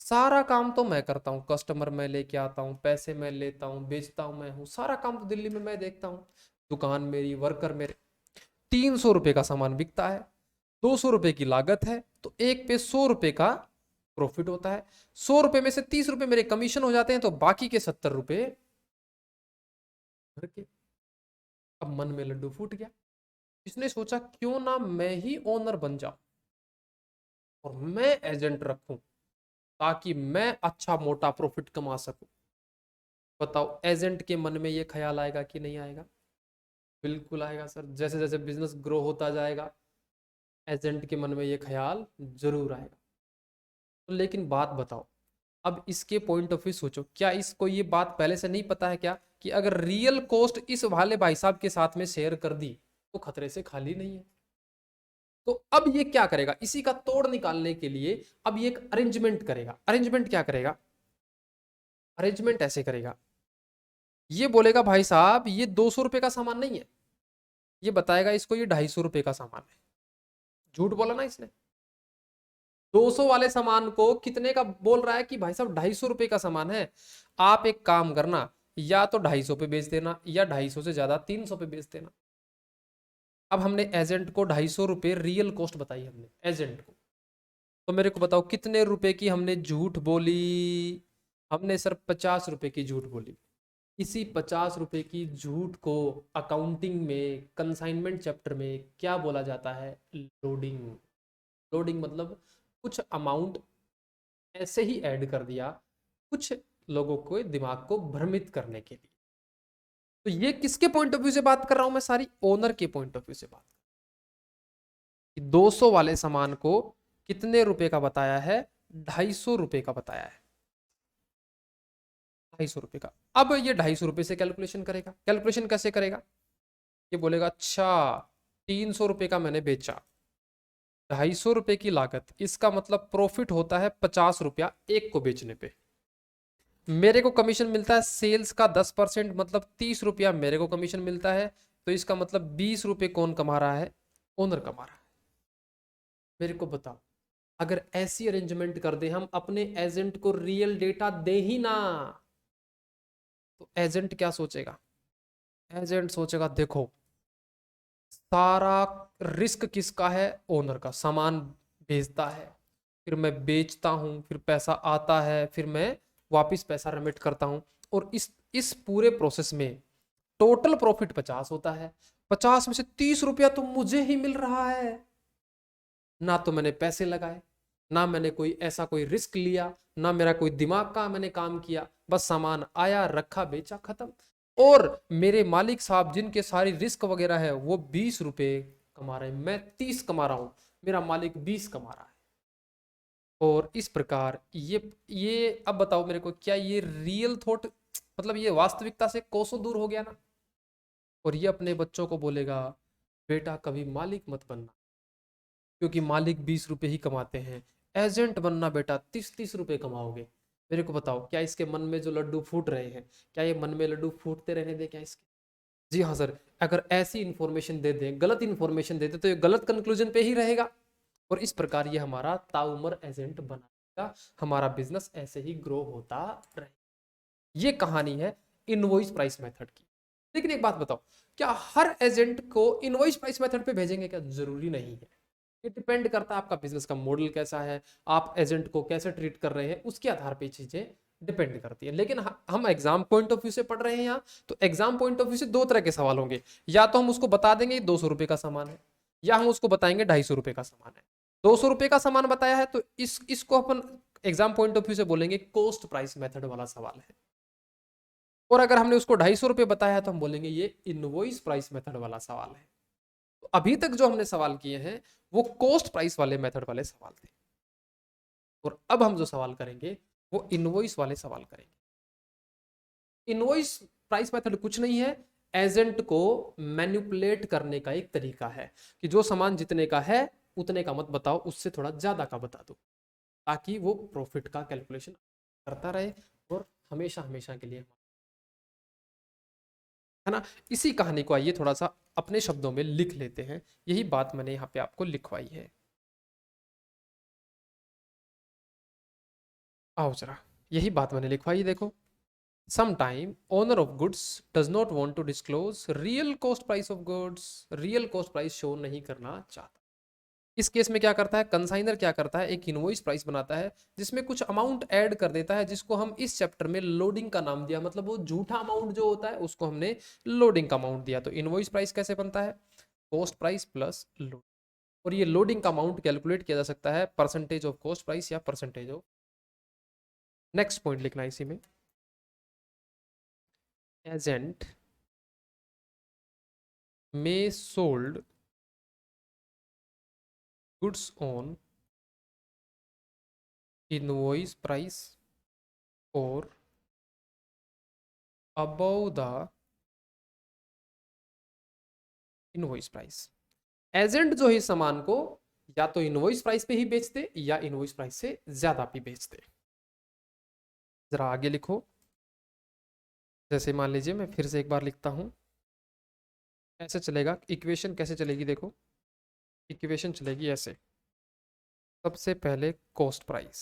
Speaker 1: सारा काम तो मैं करता हूँ, कस्टमर मैं लेके आता हूँ, पैसे मैं लेता हूँ, बेचता हूँ मैं हूँ, सारा काम तो दिल्ली में मैं देखता हूँ, दुकान मेरी, वर्कर मेरे। 300 रुपए का सामान बिकता है, 200 रुपए की लागत है, तो एक पे 100 रुपए का प्रॉफिट होता है। 100 रुपए में से 30 रुपए मेरे कमीशन हो जाते हैं, तो बाकी के 70 रुपए घर के। अब मन में लड्डू फूट गया। इसने सोचा क्यों ना मैं ही ओनर बन जाऊं और मैं एजेंट रखूं, ताकि मैं अच्छा मोटा प्रॉफिट कमा सकूं। बताओ एजेंट के मन में ये ख्याल आएगा कि नहीं आएगा? बिल्कुल आएगा सर। जैसे जैसे बिजनेस ग्रो होता जाएगा एजेंट के मन में ये ख्याल जरूर आएगा। तो लेकिन बात बताओ, अब इसके पॉइंट ऑफ व्यू सोचो, क्या इसको ये बात पहले से नहीं पता है क्या कि अगर रियल कॉस्ट इस वाले भाई साहब के साथ में शेयर कर दी तो खतरे से खाली नहीं है? तो अब ये क्या करेगा? इसी का तोड़ निकालने के लिए अब ये एक अरेंजमेंट करेगा। अरेंजमेंट क्या करेगा? अरेंजमेंट ऐसे करेगा, ये बोलेगा भाई साहब ये 200 रुपए का सामान नहीं है, ये बताएगा इसको ये 250 रुपए का सामान है। झूठ बोला ना इसने। 200 वाले सामान को कितने का बोल रहा है कि भाई साहब 250 रुपए का सामान है। आप एक काम करना, या तो 250 पे बेच देना या 250 से ज्यादा 300 पे बेच देना। अब हमने एजेंट को 250 रुपए रियल कॉस्ट बताई हमने एजेंट को, तो मेरे को बताओ कितने रुपए की हमने झूठ बोली? हमने सर 50 रुपए की झूठ बोली। इसी 50 रुपए की झूठ को अकाउंटिंग में कंसाइनमेंट चैप्टर में क्या बोला जाता है? लोडिंग। लोडिंग मतलब कुछ अमाउंट ऐसे ही ऐड कर दिया कुछ लोगों को दिमाग को भ्रमित करने के लिए। तो ये किसके पॉइंट ऑफ व्यू से बात कर रहा हूं मैं? सारी ओनर के पॉइंट ऑफ व्यू से बात कि 200 वाले सामान को कितने रुपए का बताया है? 250 रुपए का बताया है। 250 रुपए का। अब ये 250 रुपए से कैलकुलेशन करेगा। कैलकुलेशन कैसे करेगा? ये बोलेगा अच्छा 300 रुपए का मैंने बेचा, 250 रुपए की लागत, इसका मतलब प्रॉफिट होता है 50 रुपया एक को बेचने पे। मेरे को कमीशन मिलता है सेल्स का 10%, मतलब 30 रुपया मेरे को कमीशन मिलता है। तो इसका मतलब 20 रुपए कौन कमा रहा है? ओनर कमा रहा है। मेरे को बताओ, अगर ऐसी अरेंजमेंट कर दे हम, अपने एजेंट को रियल डेटा दे ही ना, तो एजेंट क्या सोचेगा? एजेंट सोचेगा देखो सारा रिस्क किसका है? ओनर का। सामान भेजता है, फिर मैं बेचता हूं, फिर पैसा आता है, फिर मैं वापस पैसा रिमिट करता हूं, और इस पूरे प्रोसेस में टोटल प्रॉफिट 50 होता है। 50 में से 30 रुपया तो मुझे ही मिल रहा है, ना तो मैंने पैसे लगाए, ना मैंने कोई ऐसा कोई रिस्क लिया, ना मेरा कोई दिमाग का मैंने काम किया, बस सामान आया, रखा, बेचा, खत्म। और मेरे मालिक साहब जिनके सारी रिस्क वगैरह है वो 20 रुपए कमा रहे हैं, मैं 30 कमा रहा हूं, मेरा मालिक 20 कमा रहा है। और इस प्रकार ये अब बताओ मेरे को, क्या ये रियल थॉट, मतलब ये वास्तविकता से कोसों दूर हो गया ना। और ये अपने बच्चों को बोलेगा, बेटा कभी मालिक मत बनना, क्योंकि मालिक 20 रुपए ही कमाते हैं। एजेंट बनना बेटा, 30-30 रुपए कमाओगे। मेरे को बताओ, क्या इसके मन में जो लड्डू फूट रहे हैं, क्या ये मन में लड्डू फूटते रहने दे क्या इसके? जी हाँ सर, अगर ऐसी इंफॉर्मेशन दे दें, गलत इंफॉर्मेशन दे दें, तो ये गलत कंक्लूजन पे ही रहेगा। और इस प्रकार ये हमारा ताउमर एजेंट बनाएगा, हमारा बिजनेस ऐसे ही ग्रो होता रहे। ये कहानी है इनवॉइस प्राइस मेथड की। लेकिन एक बात बताओ, क्या हर एजेंट को इनवॉइस प्राइस मेथड पे भेजेंगे? क्या जरूरी नहीं है। ये डिपेंड करता है आपका बिजनेस का मॉडल कैसा है, आप एजेंट को कैसे ट्रीट कर रहे हैं, उसके आधार पे चीजें डिपेंड करती है। लेकिन हम एग्जाम पॉइंट ऑफ व्यू से पढ़ रहे हैं यहाँ, तो एग्जाम पॉइंट ऑफ व्यू से दो तरह के सवाल होंगे। या तो हम उसको बता देंगे 200 रुपए का सामान है, या हम उसको बताएंगे 250 रुपए का सामान है। 200 रुपए का सामान बताया है तो इसको अपन एग्जाम पॉइंट ऑफ व्यू से बोलेंगे कॉस्ट प्राइस मेथड वाला सवाल है। और अगर हमने उसको 250 रुपए बताया है तो हम बोलेंगे ये इनवॉइस प्राइस मेथड वाला सवाल है। तो अभी तक जो हमने सवाल किए हैं वो कॉस्ट प्राइस वाले मेथड वाले सवाल थे, और अब हम जो सवाल करेंगे वो इनवॉइस वाले सवाल करेंगे। इनवॉइस प्राइस मेथड कुछ नहीं है, एजेंट को मैनिपुलेट करने का एक तरीका है, कि जो सामान जितने का है उतने का मत बताओ, उससे थोड़ा ज्यादा का बता दो, ताकि वो प्रॉफिट का कैलकुलेशन करता रहे और हमेशा हमेशा के लिए, है ना। इसी कहानी को आइए थोड़ा सा अपने शब्दों में लिख लेते हैं। यही बात मैंने यहाँ पे आपको लिखवाई है। आओ जरा, यही बात मैंने लिखवाई, देखो। Sometime owner of goods does not want to disclose real cost price of goods, real cost price show नहीं करना चाहता। इस केस में क्या करता है कंसाइनर, क्या करता है, एक इनवॉइस प्राइस बनाता है जिसमें कुछ अमाउंट ऐड कर देता है, जिसको हम इस चैप्टर में लोडिंग का नाम दिया, मतलब वो झूठा अमाउंट जो होता है उसको हमने लोडिंग का अमाउंट दिया। तो इनवॉइस प्राइस कैसे बनता है, कॉस्ट प्राइस प्लस लोड। और ये लोडिंग का अमाउंट कैलकुलेट किया जा सकता है परसेंटेज ऑफ कॉस्ट प्राइस या परसेंटेज ऑफ। नेक्स्ट पॉइंट लिखना है इसी में, एजेंट में sold goods on invoice price और above the invoice price. Agent जो है सामान को या तो इनवॉइस प्राइस पे ही बेचते या इनवॉइस प्राइस से ज्यादा भी बेचते। जरा आगे लिखो, जैसे मान लीजिए मैं फिर से एक बार लिखता हूं, ऐसे चलेगा इक्वेशन, कैसे चलेगी देखो, इक्वेशन चलेगी ऐसे, सबसे पहले कॉस्ट प्राइस,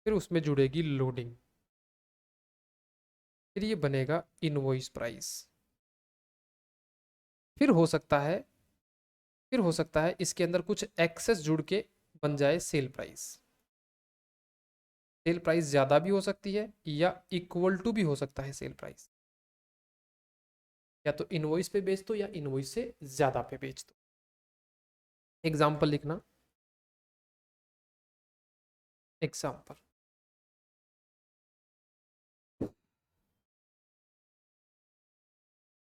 Speaker 1: फिर उसमें जुड़ेगी लोडिंग, फिर ये बनेगा इनवॉइस प्राइस, फिर हो सकता है फिर हो सकता है इसके अंदर कुछ एक्सेस जुड़ के बन जाए सेल प्राइस। सेल प्राइस ज्यादा भी हो सकती है या इक्वल टू भी हो सकता है सेल प्राइस, या तो इनवॉइस पे बेच दो या इनवॉइस से ज्यादा पे बेच दो। एग्जाम्पल लिखना, एग्जाम्पल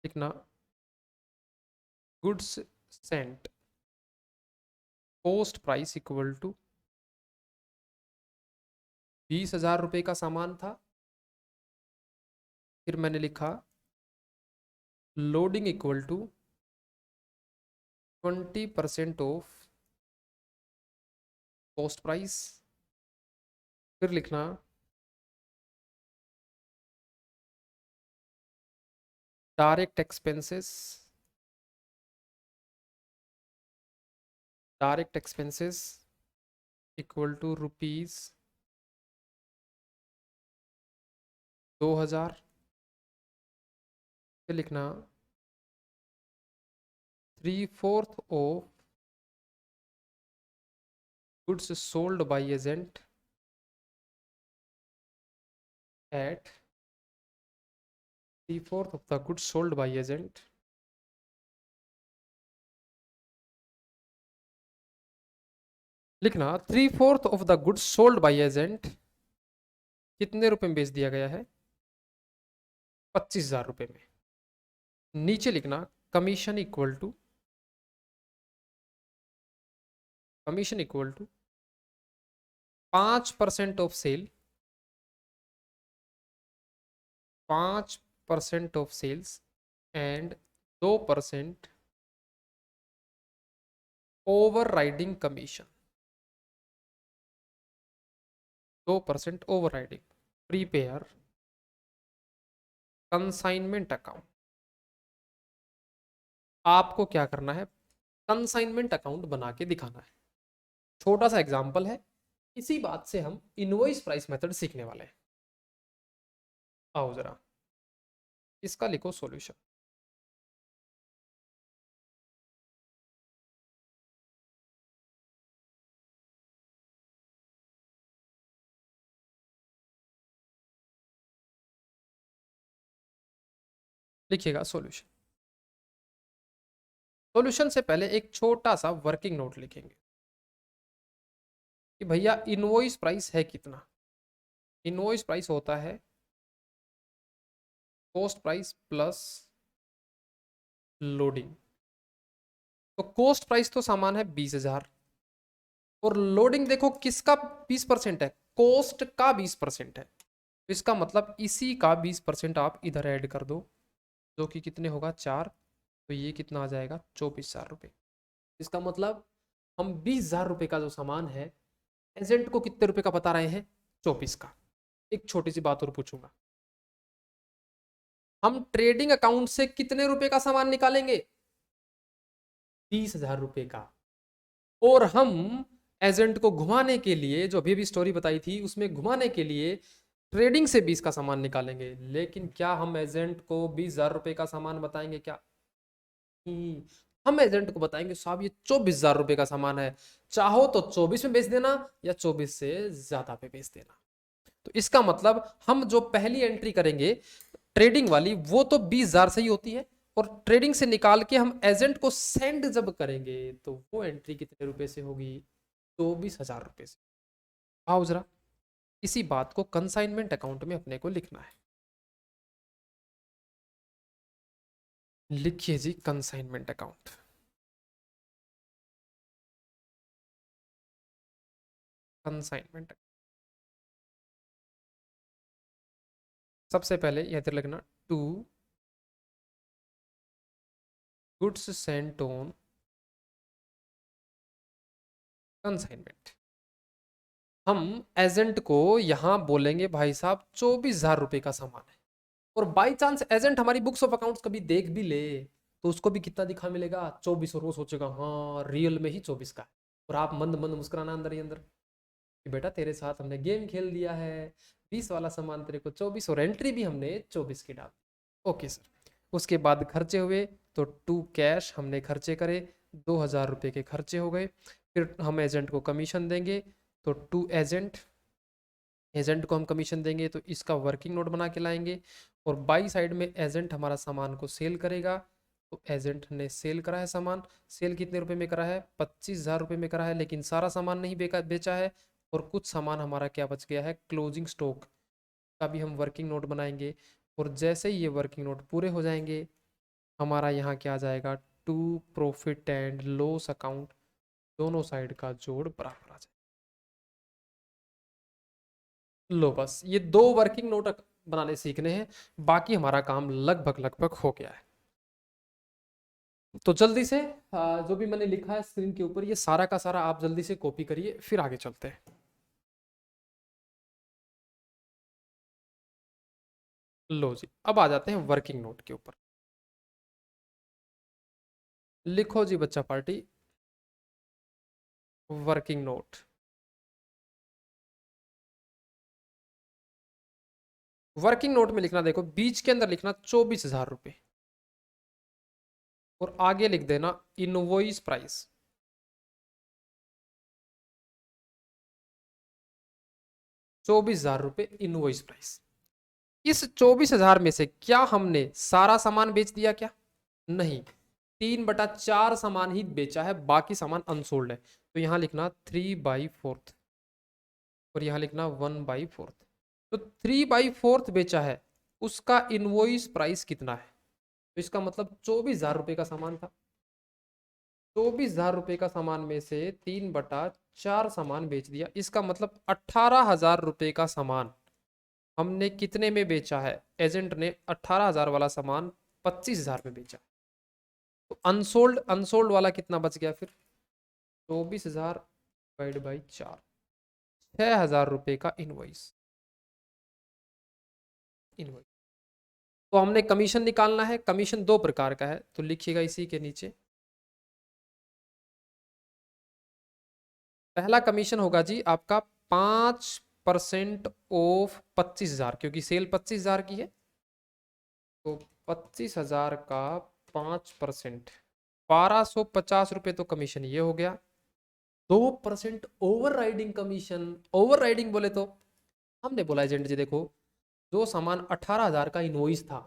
Speaker 1: लिखना, goods sent cost price equal to 20,000 रुपए का सामान था, फिर मैंने लिखा loading equal to 20% of cost price, फिर लिखना direct expenses, direct expenses equal to ₹2,000, फिर लिखना 3/4 of goods sold by agent at 3/4 of the goods sold by agent लिखना 3/4 of the goods sold by agent कितने रुपए में बेच दिया गया है? 25,000 रुपए में। नीचे लिखना commission equal to 5% of sale, 5% of sales and 2% overriding commission, 2% overriding. Prepare consignment account. आपको क्या करना है? कंसाइनमेंट अकाउंट बना के दिखाना है। छोटा सा एग्जांपल है, इसी बात से हम इनवॉइस प्राइस मेथड सीखने वाले हैं। आओ जरा इसका लिखो सॉल्यूशन। लिखिएगा सॉल्यूशन। सॉल्यूशन से पहले एक छोटा सा वर्किंग नोट लिखेंगे कि भैया इनवॉइस प्राइस है कितना। इनवॉइस प्राइस होता है कॉस्ट प्राइस प्लस लोडिंग। तो कॉस्ट प्राइस तो सामान है 20,000 और लोडिंग देखो किसका 20% है? कॉस्ट का 20% है। तो इसका मतलब इसी का 20% आप इधर ऐड कर दो, जो कि कितने होगा 4। तो ये कितना आ जाएगा 24,000 रुपये। इसका मतलब हम 20,000 रुपये का जो सामान है एजेंट को कितने रुपए का बता रहे हैं? 24 का। एक छोटी सी बात और पूछूंगा, हम ट्रेडिंग अकाउंट से कितने रुपए का सामान निकालेंगे? 20,000 रुपये का। और हम एजेंट को घुमाने के लिए, जो अभी भी स्टोरी बताई थी उसमें घुमाने के लिए ट्रेडिंग से 20 का सामान निकालेंगे। लेकिन क्या हम एजेंट को 20,000 रुपये का सामान बताएंगे? क्या नहीं। हम एजेंट को बताएंगे साहब ये 24,000 रुपये का सामान है, चाहो तो 24 में बेच देना या 24 से ज्यादा पे बेच देना। तो इसका मतलब हम जो पहली एंट्री करेंगे ट्रेडिंग वाली वो तो 20,000 से ही होती है, और ट्रेडिंग से निकाल के हम एजेंट को सेंड जब करेंगे तो वो एंट्री कितने रुपए से होगी? 24,000 रुपये से। आओ जरा इसी बात को कंसाइनमेंट अकाउंट में अपने को लिखना है। लिखिए जी कंसाइनमेंट अकाउंट। कंसाइनमेंट सबसे पहले यहां लिखना to goods sent on consignment. हम एजेंट को यहां बोलेंगे भाई साहब 24,000 रुपये का सामान है, और बाई चांस एजेंट हमारी बुक्स ऑफ अकाउंट्स कभी देख भी ले तो उसको भी कितना दिखा मिलेगा? 24। और वो सोचेगा हाँ रियल में ही 24 का है, और आप मंद मंद मुस्कुराना अंदर ही अंदर कि बेटा तेरे साथ हमने गेम खेल दिया है, 20 वाला सामान तेरे को 24 और एंट्री भी हमने 24 की डाल। Okay sir. उसके बाद खर्चे हुए तो टू कैश हमने खर्चे करे, 2,000 रुपये के खर्चे हो गए। फिर हम एजेंट को कमीशन देंगे तो टू एजेंट, एजेंट को हम कमीशन देंगे तो इसका वर्किंग नोट बना के लाएंगे। और बाई साइड में एजेंट हमारा सामान को सेल करेगा, तो एजेंट ने सेल करा है सामान। सेल कितने रुपए में करा है? 25,000 रुपये में करा है, लेकिन सारा सामान नहीं बेचा है, और कुछ सामान हमारा क्या बच गया है? क्लोजिंग स्टॉक का भी हम वर्किंग नोट बनाएंगे। और जैसे ही ये वर्किंग नोट पूरे हो जाएंगे हमारा यहाँ क्या आ जाएगा? To profit and loss account, दोनों साइड का जोड़ बराबर आ जाएगा। लो बस ये दो वर्किंग नोट बनाने सीखने हैं, बाकी हमारा काम लगभग लगभग हो गया है। तो जल्दी से जो भी मैंने लिखा है स्क्रीन के ऊपर ये सारा का सारा आप जल्दी से कॉपी करिए, फिर आगे चलते हैं। लो जी अब आ जाते हैं वर्किंग नोट के ऊपर। लिखो जी बच्चा party working note. Working note में लिखना, देखो बीच के अंदर लिखना 24,000 रुपये, और आगे लिख देना इनवॉइस प्राइस। 24,000 रुपये इनवॉइस प्राइस। इस 24,000 में से क्या हमने सारा सामान बेच दिया? क्या नहीं, 3/4 सामान ही बेचा है, बाकी सामान अनसोल्ड है। तो यहाँ लिखना 3/4 और यहाँ लिखना 1/4। तो 3/4 बेचा है, उसका इनवॉइस प्राइस कितना है? तो इसका मतलब 24,000 रुपये का सामान था। 24,000 रुपये का सामान में से 3/4 सामान बेच दिया, इसका मतलब 18,000 रुपये का सामान हमने कितने में बेचा है? एजेंट ने 18,000 वाला सामान 25,000 में बेचा। तो अनसोल्ड अनसोल्ड वाला कितना बच गया फिर? 24,000 डिवाइड बाई 4, 6,000 रुपये का इनवॉइस। इनवॉइस तो हमने कमीशन निकालना है। कमीशन दो प्रकार का है, तो लिखिएगा इसी के नीचे। पहला कमीशन होगा जी आपका 5% ऑफ 25,000, क्योंकि सेल 25,000 की है, तो 25,000 का 5%, 1,250 रुपये तो कमीशन ये हो गया। 2% overriding commission. Over riding बोले तो हमने बोला एजेंट जी देखो, जो सामान 18,000 का इनवॉइस था,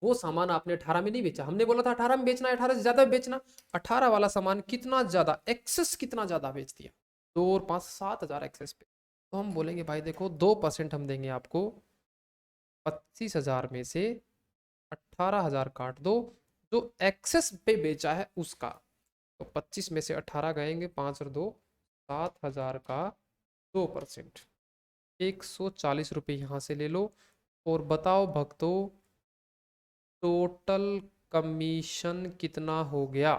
Speaker 1: वो सामान आपने 18 में नहीं बेचा। हमने बोला था 18 में बेचना है, 18 से ज्यादा बेचना। 18 वाला सामान कितना ज्यादा एक्सेस, कितना ज्यादा बेच दिया? 2 और 5 7,000 एक्सेस पे। तो हम बोलेंगे भाई देखो 2% हम देंगे आपको, 25,000 में से 18,000 काट दो, जो एक्सेस पे बेचा है उसका। तो 25 में से 18 गएंगे, 5 और 2 7,000 का 2%, 140 रुपये यहाँ से ले लो। और बताओ भक्तों, टोटल कमीशन कितना हो गया?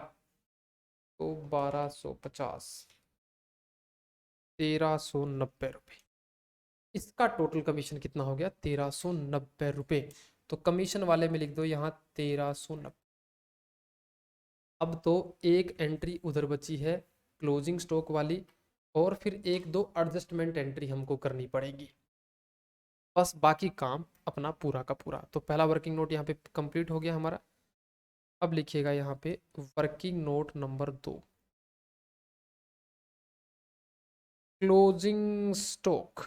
Speaker 1: तो 1,250, 1,390 रुपये। इसका टोटल कमीशन कितना हो गया? 1,390 रुपये। तो कमीशन वाले में लिख दो यहाँ 1,390। अब तो एक एंट्री उधर बची है क्लोजिंग स्टॉक वाली, और फिर एक दो एडजस्टमेंट एंट्री हमको करनी पड़ेगी, बस बाकी काम अपना पूरा का पूरा। तो पहला वर्किंग नोट यहाँ पे कंप्लीट हो गया हमारा। अब लिखिएगा यहाँ पे working note number 2, closing stock.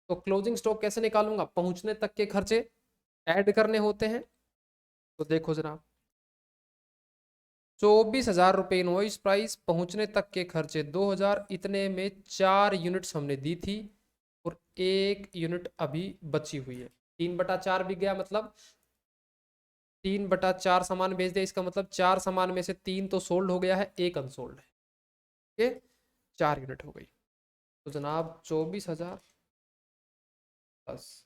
Speaker 1: तो क्लोजिंग स्टॉक कैसे निकालूंगा? पहुंचने तक के खर्चे ऐड करने होते हैं। तो देखो जनाब, 24,000 रुपये इनवॉइस प्राइस, पहुंचने तक के खर्चे 2,000, इतने में 4 यूनिट्स हमने दी थी और 1 यूनिट अभी बची हुई है। 3/4 बिक गया, मतलब 3/4 सामान बेच दिया, इसका मतलब 4 सामान में से 3 तो सोल्ड हो गया है, 1 अनसोल्ड है। ठीक, 4 यूनिट हो गई। तो जनाब 24,000 प्लस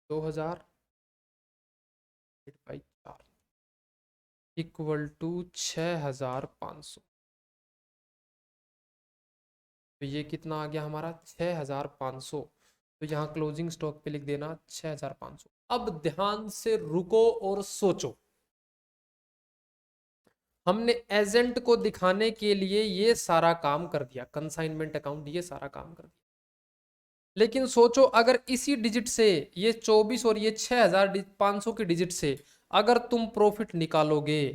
Speaker 1: 2,000 बाई 4 इक्वल टू 6,500। तो ये कितना आ गया हमारा? 6,500। तो यहाँ क्लोजिंग स्टॉक पे लिख देना 6,500। अब ध्यान से रुको और सोचो, हमने एजेंट को दिखाने के लिए ये सारा काम कर दिया, कंसाइनमेंट अकाउंट ये सारा काम कर दिया। लेकिन सोचो अगर इसी डिजिट से, ये 24 और ये 6,500 की डिजिट से अगर तुम प्रॉफिट निकालोगे,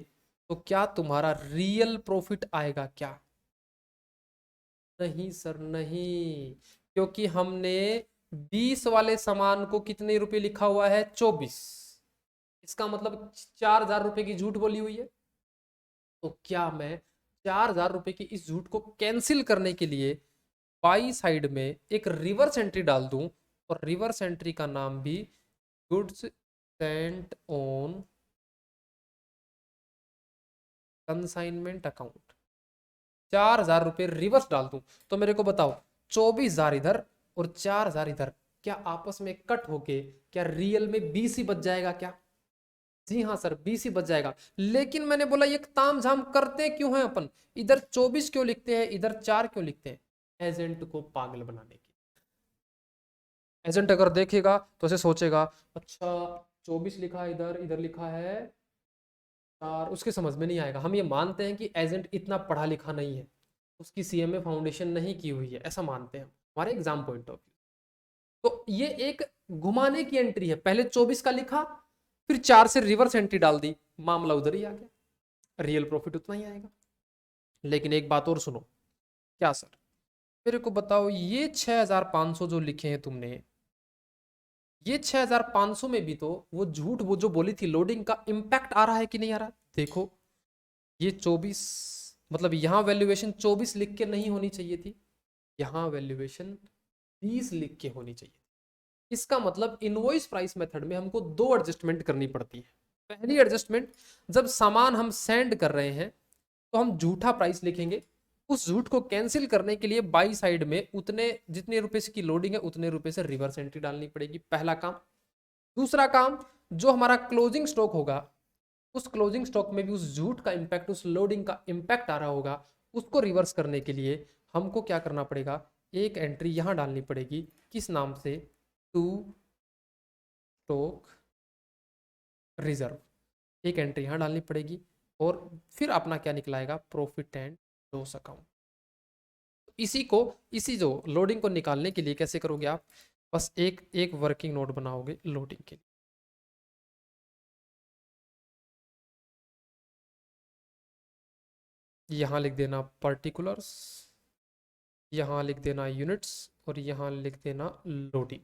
Speaker 1: तो क्या तुम्हारा रियल प्रॉफिट आएगा क्या? नहीं सर नहीं, क्योंकि हमने 20 वाले सामान को कितने रुपए लिखा हुआ है? 24। इसका मतलब 4,000 रुपए की झूठ बोली हुई है। तो क्या मैं 4,000 रुपए की इस झूठ को कैंसिल करने के लिए बाई साइड में एक रिवर्स एंट्री डाल दूं, और रिवर्स एंट्री का नाम भी goods sent on consignment account, 4,000 रुपये रिवर्स डाल दूं, तो मेरे को बताओ 24,000 इधर और 4,000 इधर, क्या आपस में कट होके क्या रियल में 20 ही बच जाएगा क्या? जी हाँ सर, 20 ही बच जाएगा। लेकिन मैंने बोला ये ताम झाम करते क्यों हैं अपन? इधर 24 क्यों लिखते हैं, इधर 4 क्यों लिखते हैं? एजेंट को पागल बनाने के। एजेंट अगर देखेगा तो ऐसे सोचेगा, अच्छा 24 लिखा है इधर, इधर लिखा है 4, उसके समझ में नहीं आएगा। हम ये मानते हैं कि एजेंट इतना पढ़ा लिखा नहीं है, उसकी सीएमए फाउंडेशन नहीं की हुई है, ऐसा मानते हैं हमारे एग्जाम पॉइंट ऑफ व्यू। तो ये एक घुमाने की एंट्री है, पहले 24 का लिखा, फिर 4 से रिवर्स एंट्री डाल दी, मामला उधर ही आ गया, रियल प्रॉफिट उतना ही आएगा। लेकिन एक बात और सुनो। क्या सर? मेरे को बताओ, ये 6,500 जो लिखे हैं तुमने, ये 6,500 में भी तो वो झूठ, वो जो बोली थी लोडिंग का इम्पैक्ट आ रहा है कि नहीं आ रहा? देखो, ये 24 मतलब यहाँ वैल्यूएशन 24 लिख के नहीं होनी चाहिए थी, यहाँ वैल्यूएशन 20 लिख के होनी चाहिए। इसका मतलब इनवॉइस प्राइस मेथड में हमको दो एडजस्टमेंट करनी पड़ती है। पहली एडजस्टमेंट, जब सामान हम सेंड कर रहे हैं तो हम झूठा प्राइस लिखेंगे, उस झूठ को कैंसिल करने के लिए बाई साइड में उतने जितने रुपए की लोडिंग है उतने रुपए से रिवर्स एंट्री डालनी पड़ेगी, पहला काम। दूसरा काम, जो हमारा क्लोजिंग स्टॉक होगा उस क्लोजिंग स्टॉक में भी उस झूठ का इंपैक्ट, उस लोडिंग का इंपैक्ट आ रहा होगा, उसको रिवर्स करने के लिए हमको क्या करना पड़ेगा, एक एंट्री यहां डालनी पड़ेगी, किस नाम से, टू स्टॉक रिजर्व। एक एंट्री यहां डालनी पड़ेगी और फिर अपना क्या निकलाएगा, प्रॉफिट एंड लॉस अकाउंट। इसी जो लोडिंग को निकालने के लिए कैसे करोगे आप, बस एक एक वर्किंग नोट बनाओगे लोडिंग के लिए। यहां लिख देना पर्टिकुलर्स, यहां लिख देना यूनिट्स और यहां लिख देना लोडिंग।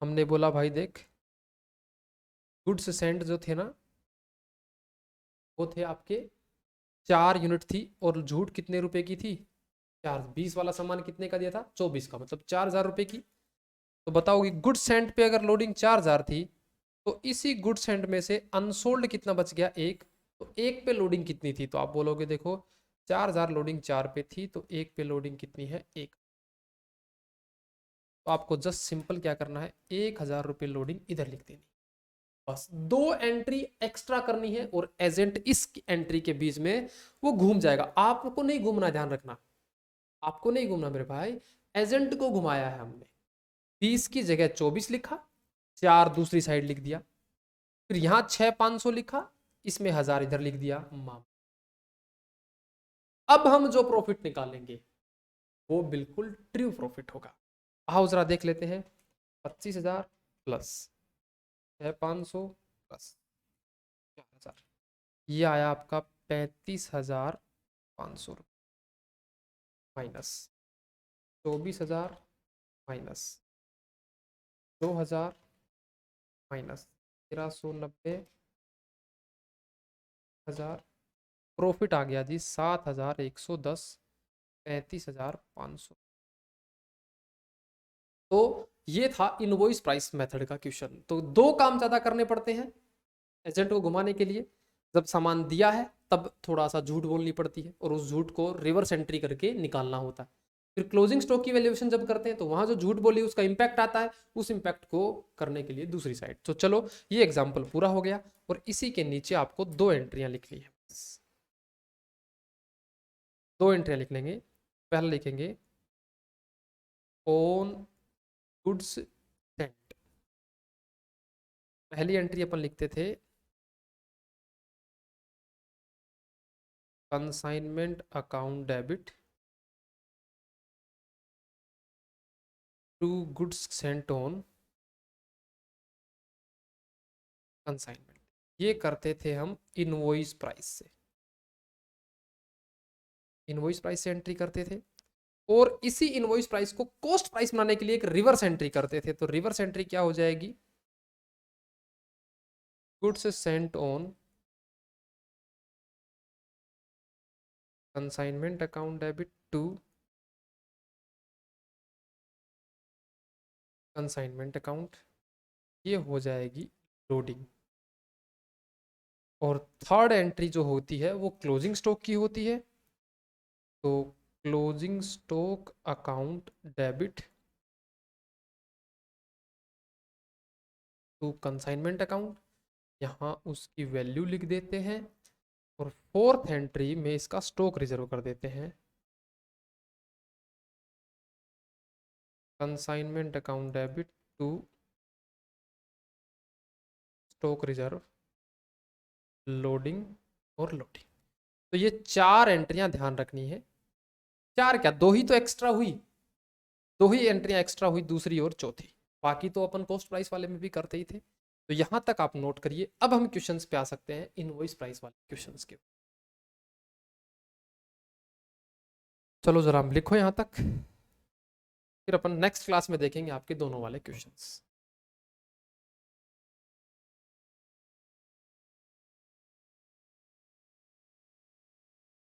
Speaker 1: हमने बोला भाई देख, गुड्स सेंड जो थे ना वो थे आपके 4 यूनिट थी, और झूठ कितने रुपए की थी, 4। 20 वाला सामान कितने का दिया था, 24 का, मतलब 4000 रुपए की। तो बताओगे गुड सेंट पे अगर लोडिंग 4000 थी तो इसी गुड सेंट में से अनसोल्ड कितना बच गया, एक। तो एक पे लोडिंग कितनी थी, तो आप बोलोगे देखो 4000 लोडिंग 4 पे थी तो एक पे लोडिंग कितनी है, एक। तो आपको जस्ट सिंपल क्या करना है, 1000 रुपये लोडिंग इधर लिख देनी, बस। दो एंट्री एक्स्ट्रा करनी है और एजेंट इस एंट्री के बीच में वो घूम जाएगा, आपको नहीं घूमना, ध्यान रखना, आपको नहीं घूमना मेरे भाई, एजेंट को घुमाया है हमने। 20 की जगह 24 लिखा, 4 दूसरी साइड लिख दिया, फिर यहां 6500 लिखा, इसमें 1000 इधर लिख दिया, माम। अब हम जो प्रॉफिट निकालेंगे वो बिल्कुल ट्रू प्रॉफिट होगा। आओ जरा देख लेते हैं, 25,000 प्लस 6500 प्लस 4000, ये आया आपका 35,500 रुपये, माइनस 24,000, माइनस 2,000, माइनस 1390,000, प्रॉफिट आ गया जी 7,110, 35,500। तो ये था इनवॉइस प्राइस मेथड का क्वेश्चन। तो दो काम ज्यादा करने पड़ते हैं एजेंट को घुमाने के लिए, जब सामान दिया है तब थोड़ा सा झूठ बोलनी पड़ती है और उस झूठ को रिवर्स एंट्री करके निकालना होता है। फिर क्लोजिंग स्टॉक की वैल्यूएशन जब करते हैं तो वहां जो झूठ बोली उसका इंपैक्ट आता है, उस इंपैक्ट को करने के लिए दूसरी साइड। तो चलो ये एग्जाम्पल पूरा हो गया और इसी के नीचे आपको दो एंट्रियां लिखनी है, दो एंट्रियां लिख लेंगे। पहला लिखेंगे ऑन गुड्स सेंट, पहली एंट्री अपन लिखते थे consignment account debit to goods sent on consignment, ये करते थे हम इनवॉइस प्राइस से, इनवॉइस प्राइस से एंट्री करते थे। और इसी इनवॉइस प्राइस को कॉस्ट प्राइस बनाने के लिए एक रिवर्स एंट्री करते थे। तो रिवर्स एंट्री क्या हो जाएगी, goods sent on consignment account debit to consignment account, ये हो जाएगी लोडिंग। और थर्ड एंट्री जो होती है वो क्लोजिंग स्टॉक की होती है, तो closing stock account debit to consignment account, यहाँ उसकी वैल्यू लिख देते हैं। और फोर्थ एंट्री में इसका स्टॉक रिजर्व कर देते हैं, consignment account debit to stock reserve loading और लोडिंग। तो ये चार एंट्रियां ध्यान रखनी है, चार क्या, दो ही तो एक्स्ट्रा हुई, दो ही एंट्रियां एक्स्ट्रा हुई, दूसरी और चौथी, बाकी तो अपन कॉस्ट प्राइस वाले में भी करते ही थे। तो यहां तक आप नोट करिए। अब हम क्वेश्चंस पे आ सकते हैं, इनवॉइस प्राइस वाले क्वेश्चंस के। चलो जरा हम लिखो यहां तक, फिर अपन नेक्स्ट क्लास में देखेंगे आपके दोनों वाले क्वेश्चंस।